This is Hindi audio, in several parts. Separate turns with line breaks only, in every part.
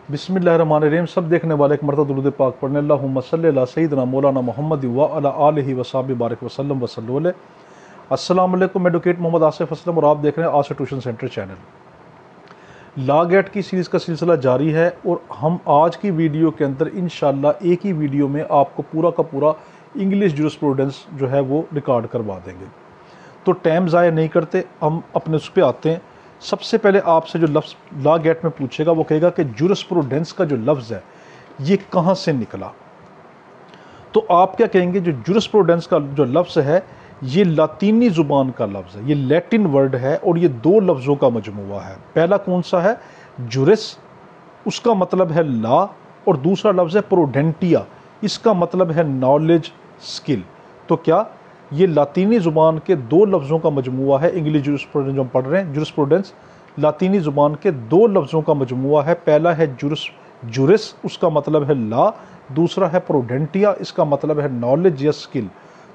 बिस्मिल्लाहिर्रहमानिर्रहीम। सब देखने वाले एक मरतबा दुरूद पाक पढ़ने अल्लाहुम्मा सल्ली अला सय्यिदिना मौलाना मुहम्मद व अला आलिहि व सहाबी बारिक वसल्लम वसल्लु अलैहि। अस्सलाम वालेकुम। एडवोकेट मोहम्मद आसिफ असलम और आप देख रहे हैं Asif tuition centre channel. Law gate की सीरीज़ का सिलसिला जारी है और हम आज की वीडियो के अंदर इंशाल्लाह एक ही वीडियो में आपको पूरा का पूरा इंग्लिश जूरिस्प्रूडेंस जो है वो रिकॉर्ड करवा देंगे। तो टाइम ज़ाया नहीं करते, हम अपने उस पर आते हैं। सबसे पहले आपसे जो लफ्ज़ लॉ गेट में पूछेगा वो कहेगा कि जूरिस्प्रूडेंस का जो लफ्ज़ है ये कहाँ से निकला। तो आप क्या कहेंगे, जो जूरिस्प्रूडेंस का जो लफ्ज़ है ये लातीनी ज़ुबान का लफ्ज़ है, ये लैटिन वर्ड है और ये दो लफ्ज़ों का मजमुआ है। पहला कौन सा है, जुरिस, उसका मतलब है लॉ, और दूसरा लफ्ज़ है प्रूडेंटिया, इसका मतलब है नॉलेज, स्किल। तो क्या ये लातीनी ज़ुबान के दो लफ्ज़ों का मजमुआ है। इंग्लिश जूरिस्प्रूडेंस जो हम पढ़ रहे हैं, जूरिस्प्रूडेंस लातीनी ज़ुबान के दो लफ्ज़ों का मजमुआ है। पहला है जुरिस, उसका मतलब है लॉ, दूसरा है प्रूडेंटिया, इसका मतलब है नॉलेज या स्किल।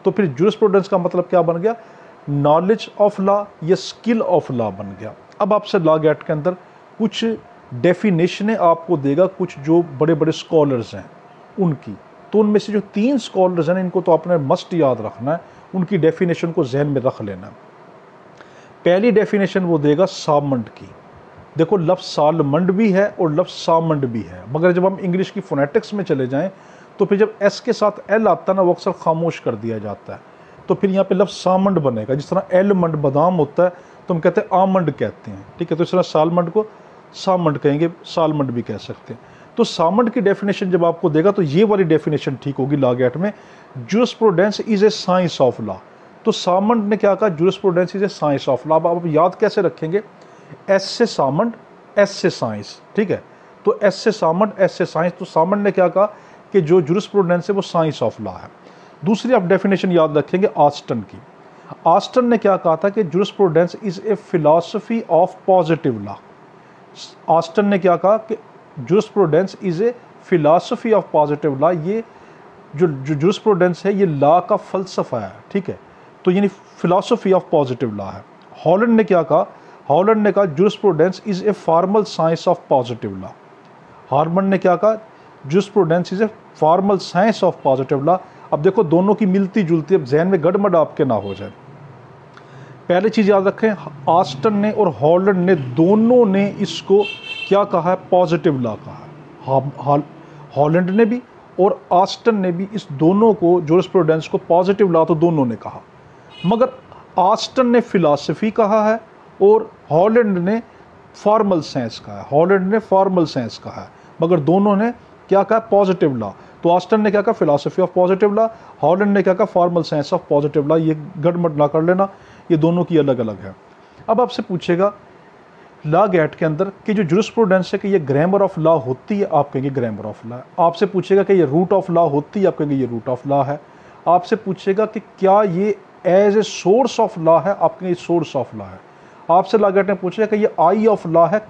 तो फिर जूरिस्प्रूडेंस का मतलब क्या बन गया, नॉलेज ऑफ लॉ या स्किल ऑफ लॉ बन गया। अब आपसे लॉ गेट के अंदर कुछ डेफिनेशनें आपको देगा, कुछ जो बड़े बड़े स्कॉलर्स हैं उनकी। तो उनमें से जो 3 स्कॉलर्स हैं इनको तो आपने मस्ट याद रखना है, उनकी डेफिनेशन को जहन में रख लेना। पहली डेफिनेशन वो देगा सामंड की। देखो, लफ्ज़ सालमंड भी है और लफ्ज़ सामंड भी है, मगर जब हम इंग्लिश की फोनेटिक्स में चले जाएं तो फिर जब एस के साथ एल आता है ना, वो अक्सर खामोश कर दिया जाता है। तो फिर यहाँ पे लफ्ज़ सामंड बनेगा। जिस तरह एलमंड बादाम होता है तो हम कहते हैं आमंड कहते हैं, ठीक है। तो इस तरह सालमंड को सामंड कहेंगे, सालमंड भी कह सकते हैं। तो सामंड की डेफिनेशन जब आपको देगा तो ये वाली डेफिनेशन ठीक होगी लॉ गेट में, jurisprudence is A science of law. तो सामंड ने क्या कहा, jurisprudence is A science of law. अब आप याद कैसे रखेंगे, एस से सामंड, एस से साइंस, ठीक है। तो एस से सामंड, एस से साइंस। तो सामंड ने क्या कहा कि जो जूरिस्प्रूडेंस है वो साइंस ऑफ लॉ है। दूसरी आप डेफिनेशन याद रखेंगे ऑस्टन की। ऑस्टन ने क्या कहा था कि jurisprudence is a philosophy of positive law. Austin ने क्या कहा कि jurisprudence is a philosophy of positive law. ये जो जूरिस्प्रूडेंस है ये लॉ का फ़लसफ़ा है, ठीक है। तो यानी फिलॉसफी ऑफ पॉजिटिव लॉ है। हॉलैंड ने क्या कहा, हॉलैंड ने कहा jurisprudence is a formal science of positive law. Harman ने क्या कहा, jurisprudence is a formal science of positive law. अब देखो दोनों की मिलती जुलती, अब जहन में गड़बड़ आपके ना हो जाए। पहले चीज़ याद रखें, ऑस्टन ने और हॉलैंड ने दोनों ने इसको क्या कहा है, पॉजिटिव लॉ कहा है। हॉलैंड ने भी और ऑस्टन ने भी इस दोनों को, जूरिस्प्रूडेंस को पॉजिटिव लॉ तो दोनों ने कहा, मगर ऑस्टन ने फिलॉसफी कहा है और हॉलैंड ने फॉर्मल साइंस कहा है। हॉलैंड ने फॉर्मल साइंस कहा है, मगर दोनों ने क्या कहा, पॉजिटिव लॉ। तो ऑस्टन ने क्या कहा, philosophy of positive law, Holland ने क्या कहा, formal science of positive law. ये गड़बड़ ना कर लेना, ये दोनों की अलग अलग है। अब आपसे पूछेगा लॉ गेट के अंदर कि जो जूरिस्प्रूडेंस है कि ये ग्रामर ऑफ लॉ होती है, आप कहेंगे ग्रामर ऑफ लॉ। आपसे पूछेगा कि ये रूट ऑफ लॉ होती है, आप कहेंगे ये रूट ऑफ लॉ है। आपसे पूछेगा कि क्या ये as a source of law है, आप कहेंगे सोर्स ऑफ लॉ है। आपसे लॉ गेट ने पूछेगा कि ये आई ऑफ लॉ है,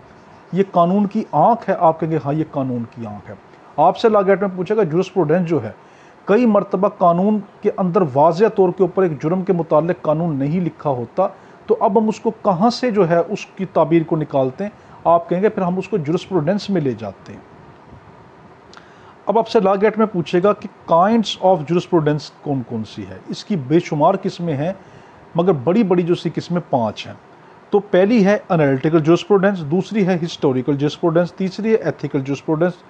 ये कानून की आंख है, आप कहेंगे हाँ ये कानून की आंख है। आपसे लॉ गेट में पूछेगा जूरिस्प्रूडेंस जो है, कई मरतबा कानून के अंदर वाज़ेह तौर के ऊपर एक जुर्म के मुताल्लिक कानून नहीं लिखा होता, तो अब हम उसको कहाँ से जो है उसकी ताबीर को निकालते हैं, आप कहेंगे फिर हम उसको जूरिस्प्रूडेंस में ले जाते हैं। अब आपसे लॉ गेट में पूछेगा कि काइंड्स ऑफ जूरिस्प्रूडेंस कौन कौन सी है। इसकी बेशुमार किस्में हैं, मगर बड़ी बड़ी जो सी किस्में 5 हैं। तो पहली है एनालिटिकल जूरिस्प्रूडेंस, दूसरी है हिस्टोरिकल जूरिस्प्रूडेंस, तीसरी है एथिकल जूरिस्प्रूडेंस,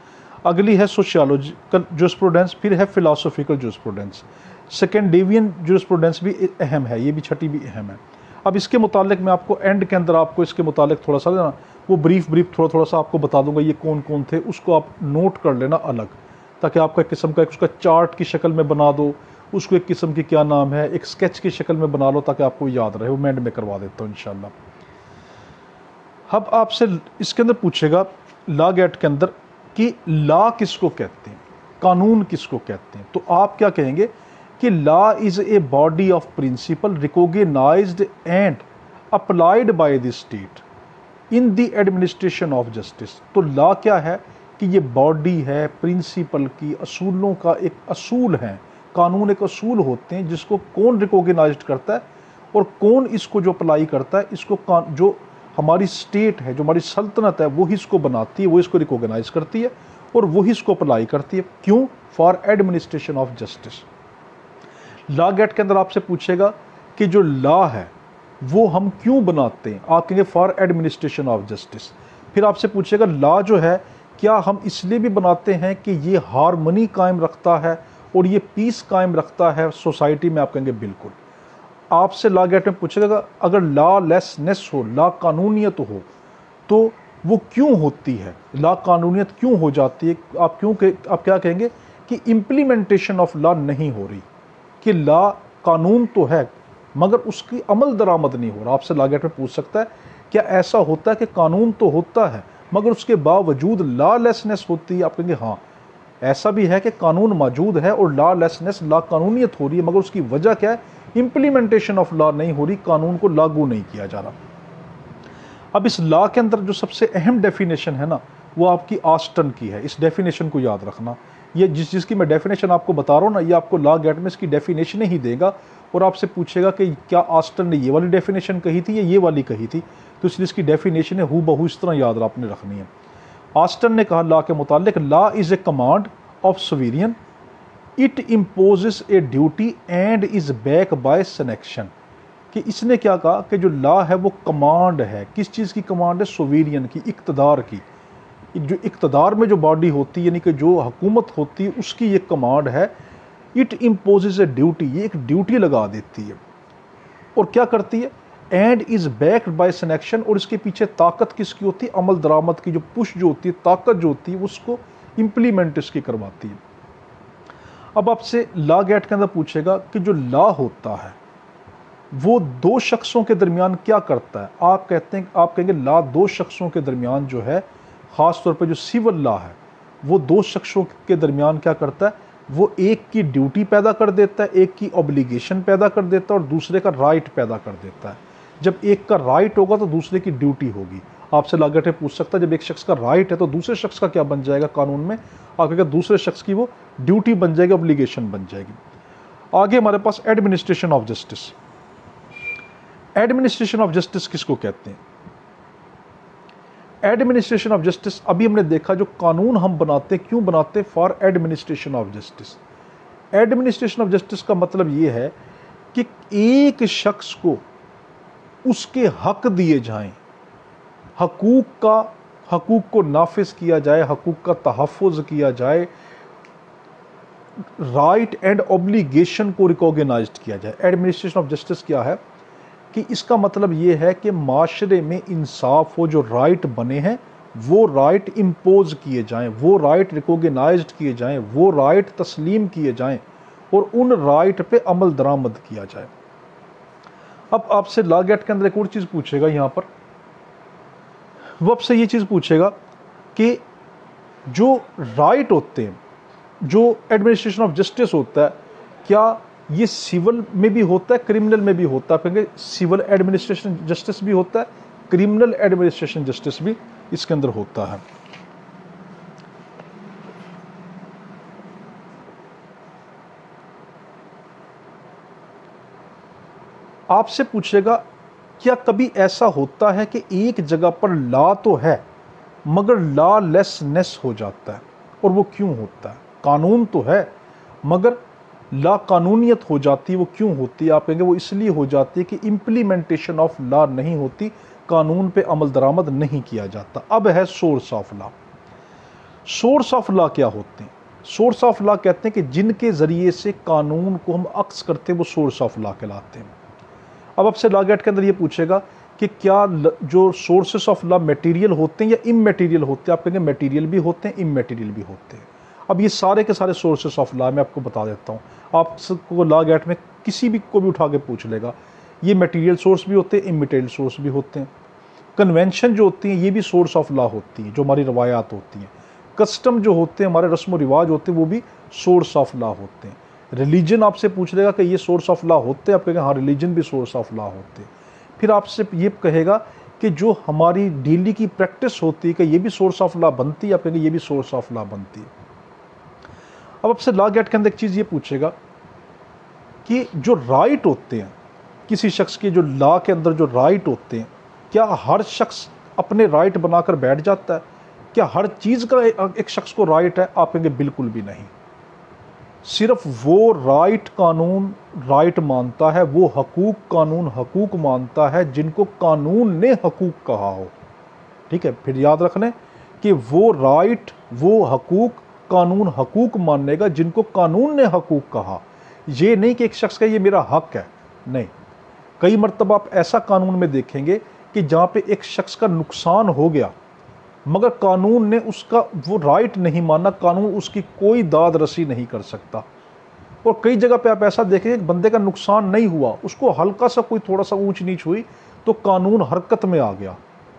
अगली है सोशियोलॉजिकल जूरिस्प्रूडेंस, फिर है फिलोसॉफिकल जूरिस्प्रूडेंस। स्कैंडिनेवियन जूरिस्प्रूडेंस भी अहम है, ये भी छठी भी अहम है। अब इसके मुतालिक मैं आपको एंड के अंदर आपको इसके मुतालिक थोड़ा सा ना वो ब्रीफ थोड़ा सा आपको बता दूंगा ये कौन कौन थे, उसको आप नोट कर लेना अलग, ताकि आपका एक किस्म का उसका चार्ट की शक्ल में बना दो, उसको एक किस्म की क्या नाम है, एक स्केच की शक्ल में बना लो, ताकि आपको याद रहे। वो मैं एंड में करवा देता हूँ इंशाल्लाह। अब आपसे इसके अंदर पूछेगा लॉ गेट के अंदर कि लॉ किसको कहते हैं, कानून किसको कहते हैं। तो आप क्या कहेंगे कि law is a body of principle recognised and applied by the state in the administration of justice. तो लॉ क्या है कि ये बॉडी है प्रिंसिपल की, असूलों का एक असूल है। कानून एक असूल होते हैं जिसको कौन रिकॉग्नाइज्ड करता है और कौन इसको जो अप्लाई करता है, इसको जो हमारी स्टेट है, जो हमारी सल्तनत है, वो ही इसको बनाती है, वो इसको रिकॉग्नाइज करती है और वही इसको अप्लाई करती है। क्यों? For administration of justice. Law gate के अंदर आपसे पूछेगा कि जो लॉ है वो हम क्यों बनाते हैं, आप कहेंगे फॉर एडमिनिस्ट्रेशन ऑफ जस्टिस। फिर आपसे पूछेगा लॉ जो है क्या हम इसलिए भी बनाते हैं कि ये हारमनी कायम रखता है और ये पीस कायम रखता है सोसाइटी में, आप कहेंगे बिल्कुल। आपसे लॉ गेट में पूछेगा अगर लॉ लेसनेस हो, लॉ कानूनियत हो, तो वो क्यों होती है, लॉ कानूनियत क्यों हो जाती है, आप क्या कहेंगे कि इम्प्लीमेंटेशन ऑफ लॉ नहीं हो रही, कि लॉ कानून तो है मगर उसकी अमल दरामद नहीं हो रहा। आपसे लॉ गेट में पूछ सकता है क्या ऐसा होता है कि कानून तो होता है मगर उसके बावजूद लॉलेसनेस होती है, आप कहेंगे हाँ ऐसा भी है कि कानून मौजूद है और लॉलेसनेस, लॉ कानूनियत हो रही है, मगर उसकी वजह क्या है, इम्प्लीमेंटेशन ऑफ लॉ नहीं हो रही, कानून को लागू नहीं किया जा रहा। अब इस लॉ के अंदर जो सबसे अहम डेफिनेशन है ना, वो आपकी ऑस्टन की है। इस डेफिनेशन को याद रखना, ये जिसकी मैं डेफिनेशन आपको बता रहा हूँ ना, ये आपको लॉ गेट में इसकी डेफिनेशन ही देगा और आपसे पूछेगा कि क्या ऑस्टन ने ये वाली डेफिनेशन कही थी या ये वाली कही थी, तो इसलिए इसकी डेफिनेशन है हूबहू इस तरह याद आपने रखनी है। ऑस्टन ने कहा लॉ के मुतालिक, law is a command of sovereign, it imposes a duty and is back by sanction. कि इसने क्या कहा कि जो लॉ है वो कमांड है, किस चीज़ की कमांड है, सोवेरियन की, इक़्तिदार की। जो इक़्तिदार में जो बॉडी होती है यानी कि जो हुकूमत होती है उसकी ये कमांड है। इट इम्पोजेस ए ड्यूटी, ये एक ड्यूटी लगा देती है और क्या करती है, एंड इज बैक्ड बाय सनेक्शन, और इसके पीछे ताकत किसकी होती है, अमल दरामद की, जो पुश जो होती है, ताकत जो होती है, उसको इम्प्लीमेंट इसकी करवाती है। अब आपसे लॉ गेट के अंदर पूछेगा कि जो लॉ होता है वो दो शख्सों के दरमियान क्या करता है। आप कहेंगे लॉ दो शख्सों के दरमियान जो है, ख़ास तौर पर जो सिविल लॉ है, वो दो शख्सों के दरमियान क्या करता है, वो एक की ड्यूटी पैदा कर देता है, एक की ऑब्लिगेशन पैदा कर देता है और दूसरे का राइट पैदा कर देता है। जब एक का राइट होगा तो दूसरे की ड्यूटी होगी। आपसे लॉ गेट पूछ सकता है जब एक शख्स का राइट है तो दूसरे शख्स का क्या बन जाएगा कानून में, आप कहेंगे दूसरे शख्स की वो ड्यूटी बन जाएगी, ऑब्लिगेशन बन जाएगी। आगे हमारे पास administration of justice. Administration of justice किसको कहते हैं? एडमिनिस्ट्रेशन ऑफ जस्टिस, अभी हमने देखा जो कानून हम बनाते हैं, क्यों बनाते हैं, for administration of justice. Administration of justice का मतलब ये है कि एक शख्स को उसके हक दिए जाएं, हकूक को नाफिज किया जाए, हकूक का तहफ़्फ़ुज़ किया जाए, राइट एंड ऑब्लिगेशन को रिकॉग्नाइज्ड किया जाए। एडमिनिस्ट्रेशन ऑफ जस्टिस क्या है कि इसका मतलब ये है कि माशरे में इंसाफ हो, जो राइट बने हैं वो राइट इम्पोज किए जाएं, वो राइट रिकॉग्नाइज्ड किए जाएं, वो राइट तस्लीम किए जाएं और उन राइट पे अमल दरामद किया जाए। अब आपसे लॉ गेट के अंदर एक और चीज़ पूछेगा, यहाँ पर वो आपसे ये चीज़ पूछेगा कि जो राइट होते हैं, जो एडमिनिस्ट्रेशन ऑफ जस्टिस होता है, क्या ये सिविल में भी होता है, क्रिमिनल में भी होता है? कहेंगे सिविल एडमिनिस्ट्रेशन जस्टिस भी होता है, क्रिमिनल एडमिनिस्ट्रेशन जस्टिस भी इसके अंदर होता है। आपसे पूछेगा क्या कभी ऐसा होता है कि एक जगह पर लॉ तो है मगर लॉलेसनेस हो जाता है, और वो क्यों होता है? कानून तो है मगर लॉ कानूनियत हो जाती है, वो क्यों होती है? आप कहेंगे वो इसलिए हो जाती है कि इम्प्लीमेंटेशन ऑफ लॉ नहीं होती, कानून पे अमल दरामद नहीं किया जाता। अब है source of law. Source of law क्या होते हैं? सोर्स ऑफ लॉ कहते हैं कि जिनके ज़रिए से कानून को हम अक्स करते हैं वो सोर्स ऑफ लॉ कहलाते हैं। अब आपसे लॉ गेट के अंदर ये पूछेगा कि क्या जो सोर्सेस ऑफ लॉ मटेरियल होते हैं या इमटेरियल होते हैं? आप कहेंगे मटेरियल भी होते हैं, इमटेरियल भी होते हैं। अब ये सारे के सारे सोर्सेस ऑफ लॉ मैं आपको बता देता हूँ। आपको लॉ गेट में किसी भी को भी उठा के पूछ लेगा, ये मटेरियल सोर्स भी होते हैं, इमटेरियल सोर्स भी होते हैं। कन्वेंशन जो होती हैं ये भी सोर्स ऑफ लॉ होती हैं, जो हमारी रवायात होती हैं। कस्टम जो होते हैं, हमारे रस्म व रिवाज होते हैं, वो भी सोर्स ऑफ लॉ होते हैं। रिलीजन आपसे पूछ लेगा कि ये सोर्स ऑफ लॉ होते हैं, आप कहेंगे हाँ रिलीजन भी सोर्स ऑफ लॉ होते हैं। फिर आपसे ये कहेगा कि जो हमारी डेली की प्रैक्टिस होती है कि ये भी सोर्स ऑफ लॉ बनती है, आप कहेंगे ये भी सोर्स ऑफ लॉ बनती है। अब आपसे लॉ गेट के अंदर एक चीज़ ये पूछेगा कि जो राइट होते हैं किसी शख्स के, जो लॉ के अंदर जो राइट होते हैं, क्या हर शख्स अपने राइट बनाकर बैठ जाता है? क्या हर चीज़ का एक शख्स को राइट है? आप कहेंगे बिल्कुल भी नहीं। सिर्फ वो राइट कानून राइट मानता है, वो हकूक कानून हकूक मानता है जिनको कानून ने हकूक कहा हो। ठीक है, फिर याद रख लें कि वो राइट वो हकूक कानून हकूक मानेगा जिनको कानून ने हकूक कहा। ये नहीं कि एक शख्स का ये मेरा हक है, नहीं। कई मरतबा आप ऐसा कानून में देखेंगे कि जहाँ पे एक शख्स का नुकसान हो गया मगर कानून ने उसका वो राइट नहीं माना, कानून उसकी कोई दाद रसी नहीं कर सकता। और कई जगह पे आप ऐसा देखेंगे कि बंदे का नुकसान नहीं हुआ, उसको हल्का सा कोई थोड़ा सा ऊंच नीच हुई तो कानून हरकत में आ गया।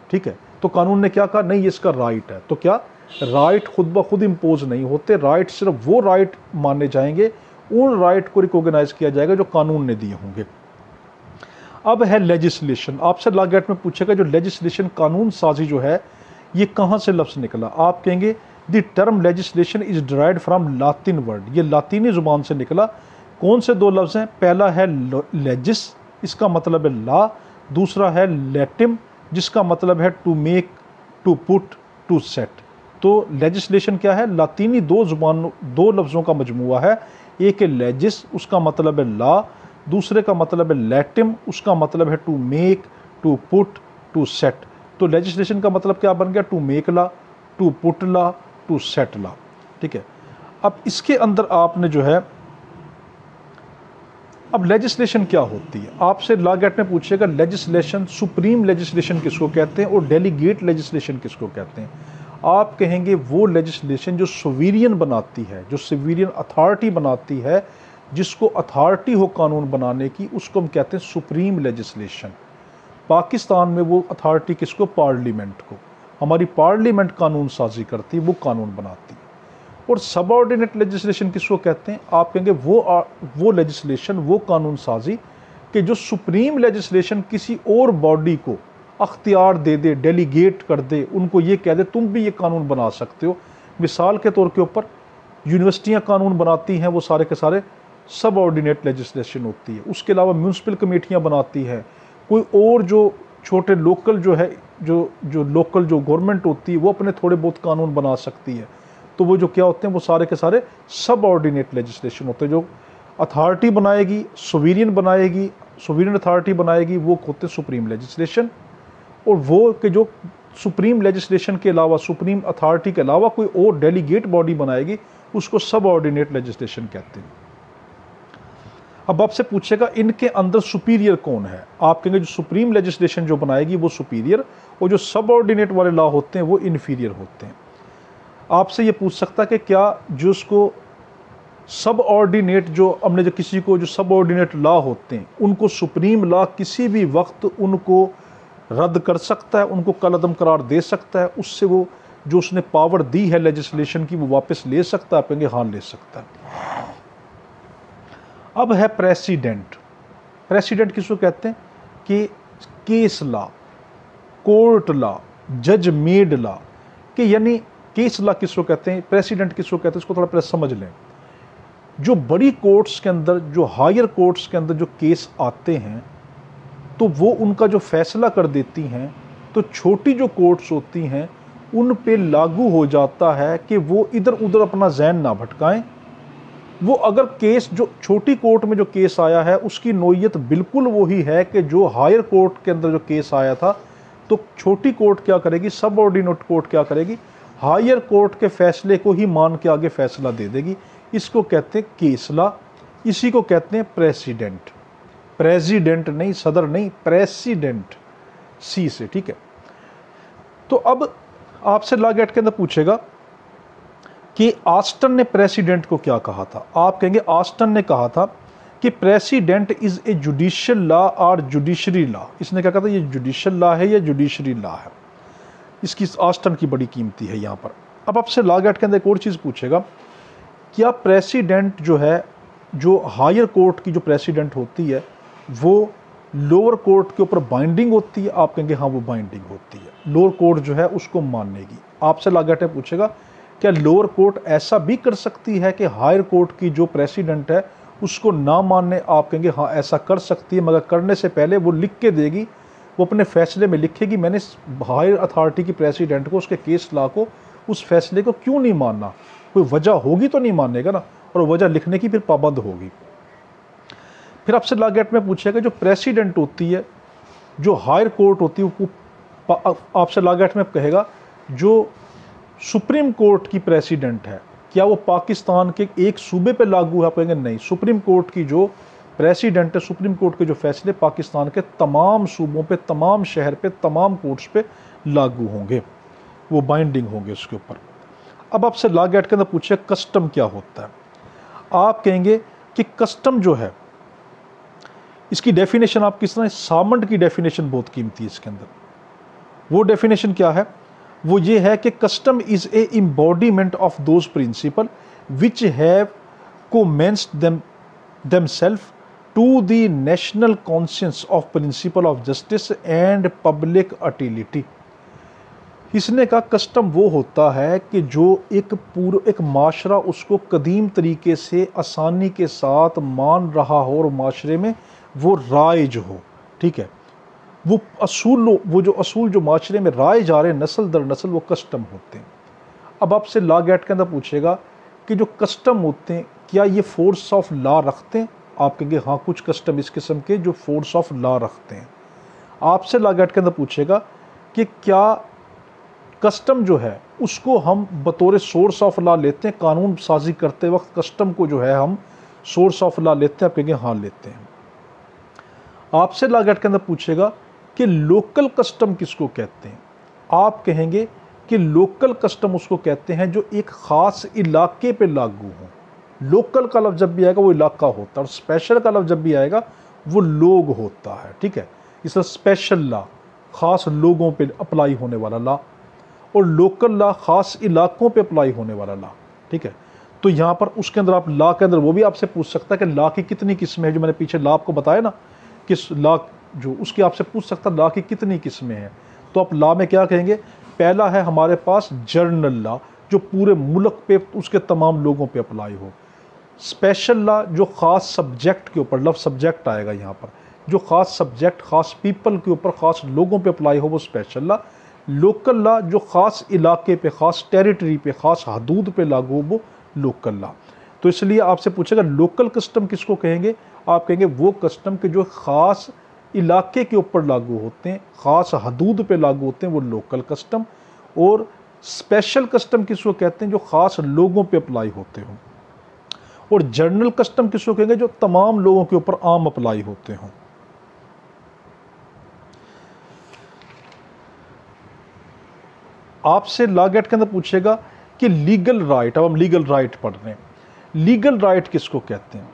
ठीक है, तो कानून ने क्या कहा? नहीं, ये इसका राइट है। तो क्या राइट खुद ब खुद इम्पोज नहीं होते, राइट सिर्फ वो राइट माने जाएंगे, उन राइट को रिकॉग्नाइज किया जाएगा जो कानून ने दिए होंगे। अब है लेजिस्लेशन। आपसे लॉ गेट में पूछेगा जो लेजिस्लेशन कानून साजी जो है ये कहाँ से लफ्ज़ निकला? आप कहेंगे the term legislation is derived from Latin word, ये लातीनी ज़ुबान से निकला। कौन से दो लफ्ज़ हैं? पहला है लेजिस, इसका मतलब है ला। दूसरा है लेटिम, जिसका मतलब है to make, to put, to set. तो लेजिस्लेशन क्या है? लातीनी दो लफ्ज़ों का मजमूआ है। एक है लेजिस, उसका मतलब है ला। दूसरे का मतलब है लेटिम, उसका मतलब है to make, to put, to set. तो लेजिस्लेशन का मतलब क्या बन गया? To make law, to put law, to set law. ठीक है, अब इसके अंदर आपने जो है, अब लेजिस्लेशन क्या होती है? आपसे लॉ गेट में पूछेगा लेजिस्लेशन, सुप्रीम लेजिस्लेशन किसको कहते हैं और डेलीगेट लेजिस्लेशन किसको कहते हैं? आप कहेंगे वो लेजिस्लेशन जो सोवेरियन बनाती है, जो सोवेरियन अथॉरिटी बनाती है, जिसको अथॉरिटी हो कानून बनाने की, उसको हम कहते हैं सुप्रीम लेजिस्लेशन। पाकिस्तान में वो अथॉरिटी किसको? पार्लियामेंट को। हमारी पार्लियामेंट कानून साजी करती है, वो कानून बनाती है। और सबऑर्डिनेट लेजिस्लेशन किसको कहते हैं? आप कहेंगे वो लेजिस्लेशन, वो कानून साजी कि जो सुप्रीम लेजिस्लेशन किसी और बॉडी को अख्तियार दे दे, डेलीगेट कर दे, उनको ये कह दे तुम भी ये कानून बना सकते हो। मिसाल के तौर के ऊपर यूनिवर्सिटियाँ कानून बनाती हैं, वो सारे के सारे सबऑर्डिनेट लेजिस्लेशन होती है। उसके अलावा म्यूनसिपल कमेटियाँ बनाती है, कोई और जो छोटे लोकल जो है जो लोकल जो गवर्नमेंट होती है वो अपने थोड़े बहुत कानून बना सकती है। तो वो जो क्या होते हैं, वो सारे के सारे सबऑर्डिनेट लेजिस्लेशन होते हैं। जो अथॉरिटी बनाएगी, सोवेरियन अथॉरिटी बनाएगी, वो होते हैं सुप्रीम लेजिस्लेशन। और वो कि जो सुप्रीम लेजिस्लेशन के अलावा, सुप्रीम अथॉरिटी के अलावा कोई और डेलीगेट बॉडी बनाएगी, उसको सबऑर्डिनेट लेजिस्लेशन कहते हैं। अब आपसे पूछेगा इनके अंदर सुपीरियर कौन है? आप कहेंगे जो सुप्रीम लेजिस्लेशन जो बनाएगी वो सुपीरियर, और जो सबऑर्डिनेट वाले लॉ होते हैं वो इन्फीरियर होते हैं। आपसे ये पूछ सकता है कि क्या जो उसको सबऑर्डिनेट, जो हमने जो किसी को जो सबऑर्डिनेट लॉ होते हैं उनको सुप्रीम लॉ किसी भी वक्त उनको रद्द कर सकता है, उनको कलअदम करार दे सकता है, उससे वो जो उसने पावर दी है लेजिस्लेशन की वो वापस ले सकता है? आप कहेंगे हाँ ले सकता है। अब है प्रेसिडेंट। प्रेसिडेंट किसको कहते हैं? कि केस लॉ, कोर्ट लॉ, जज मेड लॉ के, यानी केस लॉ किसको कहते हैं, प्रेसिडेंट किसको कहते हैं, इसको थोड़ा पहले समझ लें। जो बड़ी कोर्ट्स के अंदर, जो हायर कोर्ट्स के अंदर जो केस आते हैं तो वो उनका जो फैसला कर देती हैं, तो छोटी जो कोर्ट्स होती हैं उन पे लागू हो जाता है कि वो इधर उधर अपना जहन ना भटकाएं। वो अगर केस जो छोटी कोर्ट में जो केस आया है उसकी नोयत बिल्कुल वही है कि जो हायर कोर्ट के अंदर जो केस आया था, तो छोटी कोर्ट क्या करेगी, सबऑर्डिनेट कोर्ट क्या करेगी, हायर कोर्ट के फैसले को ही मान के आगे फैसला दे देगी। इसको कहते हैं केस लॉ, इसी को कहते हैं प्रेसिडेंट। प्रेसिडेंट नहीं, सदर नहीं, प्रेसिडेंट, सी से। ठीक है, तो अब आपसे लॉ गेट के अंदर पूछेगा कि ऑस्टन ने प्रेसिडेंट को क्या कहा था? आप कहेंगे ऑस्टन ने कहा था कि president is a judicial law और जुडिशरी लॉ। इसने क्या कहा था? ये जुडिशियल लॉ है या जुडिशरी लॉ है। इसकी ऑस्टन की बड़ी कीमती है यहाँ पर। अब आपसे लॉ गेट के अंदर एक और चीज़ पूछेगा, क्या प्रेसिडेंट जो है, जो हायर कोर्ट की जो प्रेसिडेंट होती है वो लोअर कोर्ट के ऊपर बाइंडिंग होती है? आप कहेंगे हाँ वो बाइंडिंग होती है, लोअर कोर्ट जो है उसको मानेगी। आपसे लॉ गेट में पूछेगा क्या लोअर कोर्ट ऐसा भी कर सकती है कि हायर कोर्ट की जो प्रेसिडेंट है उसको ना मानने? आप कहेंगे हाँ ऐसा कर सकती है, मगर करने से पहले वो लिख के देगी वो अपने फैसले में लिखेगी मैंने हायर अथॉरिटी की प्रेसिडेंट को, उसके केस लॉ को, उस फैसले को क्यों नहीं मानना, कोई वजह होगी तो नहीं मानेगा ना, और वजह लिखने की फिर पाबंद होगी। फिर आपसे लॉ गेट में पूछेगा जो प्रेसिडेंट होती है, जो हायर कोर्ट होती है, वो आपसे लॉ गेट में कहेगा जो सुप्रीम कोर्ट की प्रेसिडेंट है क्या वो पाकिस्तान के एक सूबे पे लागू है? आप कहेंगे नहीं, सुप्रीम कोर्ट की जो प्रेसिडेंट है, सुप्रीम कोर्ट के जो फैसले पाकिस्तान के तमाम सूबों पे, तमाम शहर पे, तमाम कोर्ट्स पे लागू होंगे, वो बाइंडिंग होंगे उसके ऊपर। अब आपसे लॉ गेट के अंदर पूछे कस्टम क्या होता है, आप कहेंगे कि कस्टम जो है इसकी डेफिनेशन आप किस तरह, सामंड की डेफिनेशन बहुत कीमती है इसके अंदर। वो डेफिनेशन क्या है? वो ये है कि custom is a embodiment of those principal which have commenced themselves to the national conscience of principle of justice and public utility। इसने कहा कस्टम वो होता है कि जो एक माशरा उसको कदीम तरीके से आसानी के साथ मान रहा हो और माशरे में वो राइज हो, ठीक है, वो जो असूल जो माशरे में राइज आ रहे हैं नस्ल दर नस्ल, वो कस्टम होते हैं। अब आपसे लॉ गेट के अंदर पूछेगा कि जो कस्टम होते हैं क्या ये फोर्स ऑफ लॉ रखते हैं? आप कहेंगे हाँ, कुछ कस्टम इस किस्म के जो फोर्स ऑफ लॉ रखते हैं। आपसे लॉ गेट के अंदर पूछेगा कि क्या कस्टम जो है उसको हम बतौर सोर्स ऑफ लॉ लेते हैं, कानून साजी करते वक्त कस्टम को जो है हम सोर्स ऑफ लॉ लेते हैं? आप कहेंगे हाँ लेते हैं। आपसे लॉ गेट के अंदर पूछेगा कि लोकल कस्टम किसको कहते हैं? आप कहेंगे कि लोकल कस्टम उसको कहते हैं जो एक ख़ास इलाके पे लागू हो। लोकल का लफ्ज़ जब भी आएगा वो इलाका होता है, और स्पेशल का लफ्ज़ जब भी आएगा वो लोग होता है, ठीक है। इसलिए स्पेशल लॉ ख़ास लोगों पे अप्लाई होने वाला लॉ, और लोकल लॉ ख़ास इलाकों पे अप्लाई होने वाला लॉ, ठीक है। तो यहाँ पर उसके अंदर आप लॉ के अंदर वो भी आपसे पूछ सकता है कि लॉ की कितनी किस्में हैं, जो मैंने पीछे लॉ आपको बताया ना, किस लॉ जो उसकी आपसे पूछ सकता लॉ की कितनी किस्में हैं। तो आप लॉ में क्या कहेंगे? पहला है हमारे पास जर्नल लॉ, जो पूरे मुल्क पे उसके तमाम लोगों पे अप्लाई हो। स्पेशल लॉ जो ख़ास सब्जेक्ट के ऊपर, लफ्ज़ सब्जेक्ट आएगा यहाँ पर, जो ख़ास सब्जेक्ट ख़ास पीपल के ऊपर ख़ास लोगों पे अप्लाई हो, वो स्पेशल लॉ। लोकल लॉ जो ख़ास इलाके पे, ख़ास टेरिटरी पे, ख़ास हदूद पे लागू हो, वो लोकल लॉ। तो इसलिए आपसे पूछेगा लोकल कस्टम किसको कहेंगे? आप कहेंगे वो कस्टम के जो ख़ास इलाके के ऊपर लागू होते हैं, ख़ास हदूद पे लागू होते हैं, वो लोकल कस्टम। और स्पेशल कस्टम किसको कहते हैं? जो ख़ास लोगों पे अप्लाई होते हों। और जनरल कस्टम किसको कहेंगे? जो तमाम लोगों के ऊपर आम अप्लाई होते हों। आपसे लॉ गेट के अंदर पूछेगा कि लीगल राइट, अब हम लीगल राइट पढ़ रहे हैं, लीगल राइट किसको कहते हैं?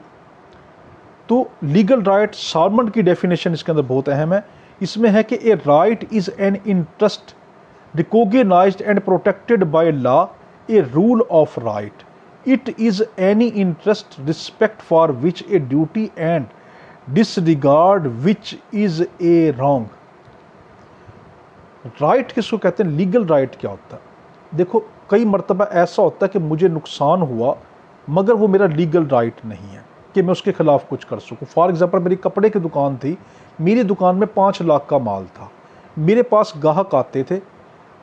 तो लीगल राइट सार्मंड की डेफिनेशन इसके अंदर बहुत अहम है। इसमें है कि a right is an interest recognised and protected by law, a rule of right. It is any interest respect for which a duty and disregard which is a wrong. Right किसको कहते हैं? लीगल राइट क्या होता है? देखो कई मरतबा ऐसा होता है कि मुझे नुकसान हुआ मगर वो मेरा लीगल राइट नहीं है कि मैं उसके ख़िलाफ़ कुछ कर सकूं। फॉर एग्ज़ाम्पल मेरी कपड़े की दुकान थी, मेरी दुकान में 5 लाख का माल था, मेरे पास ग्राहक आते थे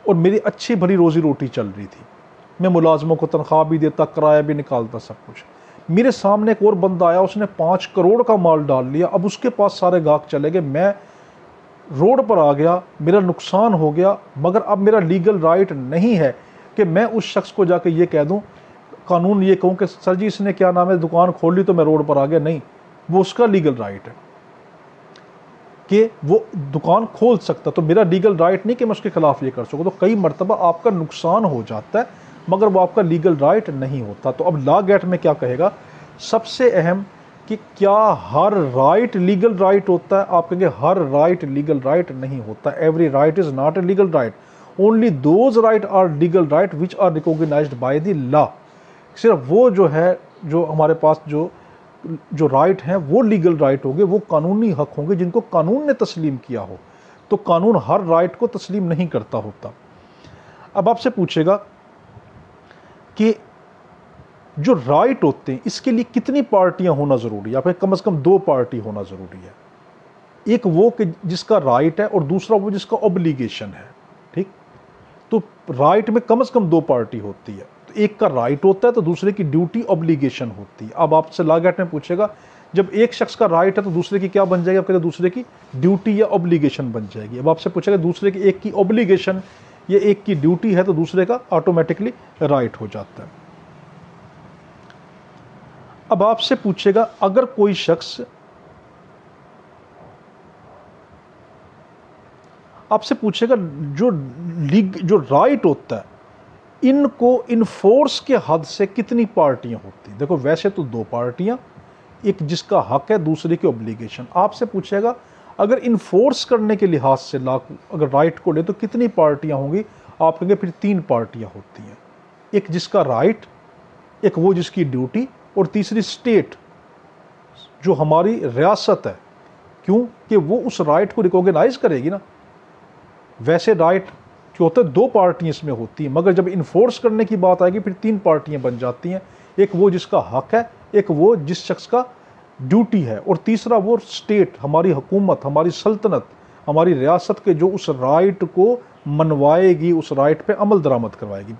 और मेरी अच्छी भली रोज़ी रोटी चल रही थी, मैं मुलाजमों को तनख्वाह भी देता, किराया भी निकालता, सब कुछ। मेरे सामने एक और बंदा आया, उसने 5 करोड़ का माल डाल लिया, अब उसके पास सारे ग्राहक चले गए, मैं रोड पर आ गया, मेरा नुकसान हो गया, मगर अब मेरा लीगल राइट नहीं है कि मैं उस शख्स को जाके ये कह दूं, कानून ये कहूं कि सर जी इसने क्या नाम है दुकान खोल ली तो मैं रोड पर आ गया। नहीं, वो उसका लीगल राइट है कि वो दुकान खोल सकता, तो मेरा लीगल राइट नहीं कि मैं उसके खिलाफ ये कर सकूं। तो कई मरतबा आपका नुकसान हो जाता है मगर वो आपका लीगल राइट नहीं होता। तो अब लॉ गेट में क्या कहेगा? सबसे अहम कि क्या हर राइट लीगल राइट होता है? आप कहेंगे हर राइट लीगल राइट नहीं होता। Every right is not a legal right, only those right are legal right which are recognised by the law. सिर्फ वो जो है, जो हमारे पास जो राइट हैं वो लीगल राइट होंगे, वो कानूनी हक होंगे जिनको कानून ने तस्लीम किया हो। तो कानून हर राइट को तस्लीम नहीं करता होता। अब आपसे पूछेगा कि जो राइट होते हैं इसके लिए कितनी पार्टियां होना ज़रूरी है? आप कम से कम 2 पार्टी होना ज़रूरी है। एक वो कि जिसका राइट है और दूसरा वो जिसका ऑब्लिगेशन है। ठीक, तो राइट में कम से कम दो पार्टी होती है, तो एक का राइट होता है तो दूसरे की ड्यूटी ऑब्लिगेशन होती है। अब आपसे लॉ एक्ट में पूछेगा जब एक शख्स का राइट है तो दूसरे की क्या बन जाएगी, आप कहते दूसरे की ड्यूटी या ऑब्लिगेशन बन जाएगी। अब आपसे पूछेगा दूसरे की एक की ऑब्लिगेशन या एक की ड्यूटी है तो दूसरे का ऑटोमेटिकली राइट हो जाता है। अब आपसे पूछेगा अगर कोई शख्स आपसे पूछेगा जो राइट होता है इनको इन्फोर्स के हद से कितनी पार्टियां होती हैं। देखो वैसे तो दो पार्टियां, एक जिसका हक है दूसरे की ऑब्लिगेशन। आपसे पूछेगा अगर इन्फोर्स करने के लिहाज से अगर राइट को ले तो कितनी पार्टियां होंगी, आप कहेंगे फिर तीन पार्टियां होती हैं, एक जिसका राइट, एक वो जिसकी ड्यूटी, और तीसरी स्टेट जो हमारी रियासत है। क्यों कि वो उस राइट को रिकॉग्नाइज करेगी ना। वैसे राइट जो होता है दो पार्टियां इसमें होती हैं, मगर जब इन्फोर्स करने की बात आएगी फिर तीन पार्टियां बन जाती हैं, एक वो जिसका हक है, एक वो जिस शख्स का ड्यूटी है, और तीसरा वो स्टेट हमारी हुकूमत, हमारी सल्तनत, हमारी रियासत के जो उस राइट को मनवाएगी, उस राइट पे अमल दरामद करवाएगी।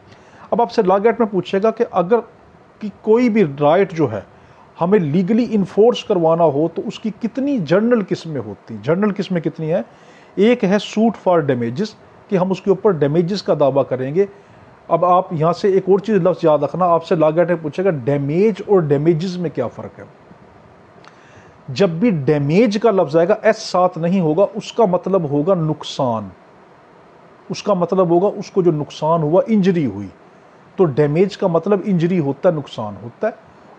अब आपसे लॉ एक्ट में पूछेगा कि अगर कि कोई भी राइट जो है हमें लीगली इन्फोर्स करवाना हो तो उसकी कितनी जर्नल किस्में होती हैं। जर्नल किस्में कितनी है, एक है सूट फॉर डैमेजेस कि हम उसके ऊपर डैमेजेस का दावा करेंगे। अब आप यहाँ से एक और चीज़ लफ्ज़ याद रखना, आपसे लॉ एक्ट में पूछेगा डैमेज और डैमेजेस में क्या फ़र्क है। जब भी डैमेज का लफ्ज़ आएगा एस साथ नहीं होगा, उसका मतलब होगा नुकसान, उसका मतलब होगा उसको जो नुकसान हुआ, इंजरी हुई। तो डैमेज का मतलब इंजरी होता है, नुकसान होता है,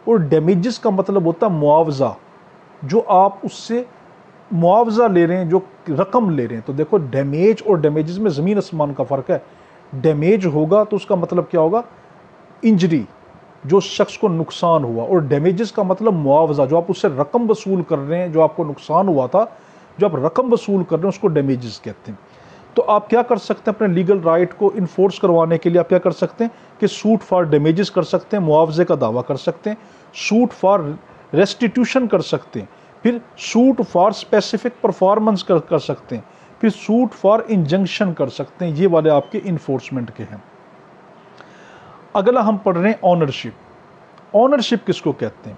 और डैमेजेस का मतलब होता है मुआवजा, जो आप उससे मुआवजा ले रहे हैं, जो रकम ले रहे हैं। तो देखो डैमेज और डैमेजेस में ज़मीन आसमान का फ़र्क है। डैमेज होगा तो उसका मतलब क्या होगा, इंजरी, जो शख्स को नुकसान हुआ, और डैमेजेस का मतलब मुआवजा, जो आप उससे रकम वसूल कर रहे हैं, जो आपको नुकसान हुआ था, जो आप रकम वसूल कर रहे हैं उसको डैमेजेस कहते हैं। तो आप क्या कर सकते हैं अपने लीगल राइट को इन्फोर्स करवाने के लिए, आप क्या कर सकते हैं कि सूट फॉर डैमेजेस कर सकते हैं, मुआवजे का दावा कर सकते हैं, सूट फॉर रेस्टिट्यूशन कर सकते हैं, फिर सूट फॉर स्पेसिफिक परफॉर्मेंस कर सकते हैं, फिर सूट फॉर इंजंक्शन कर सकते हैं। ये वाले आपके इन्फोर्समेंट के हैं। अगला हम पढ़ रहे हैं ऑनरशिप। ऑनरशिप किसको कहते हैं?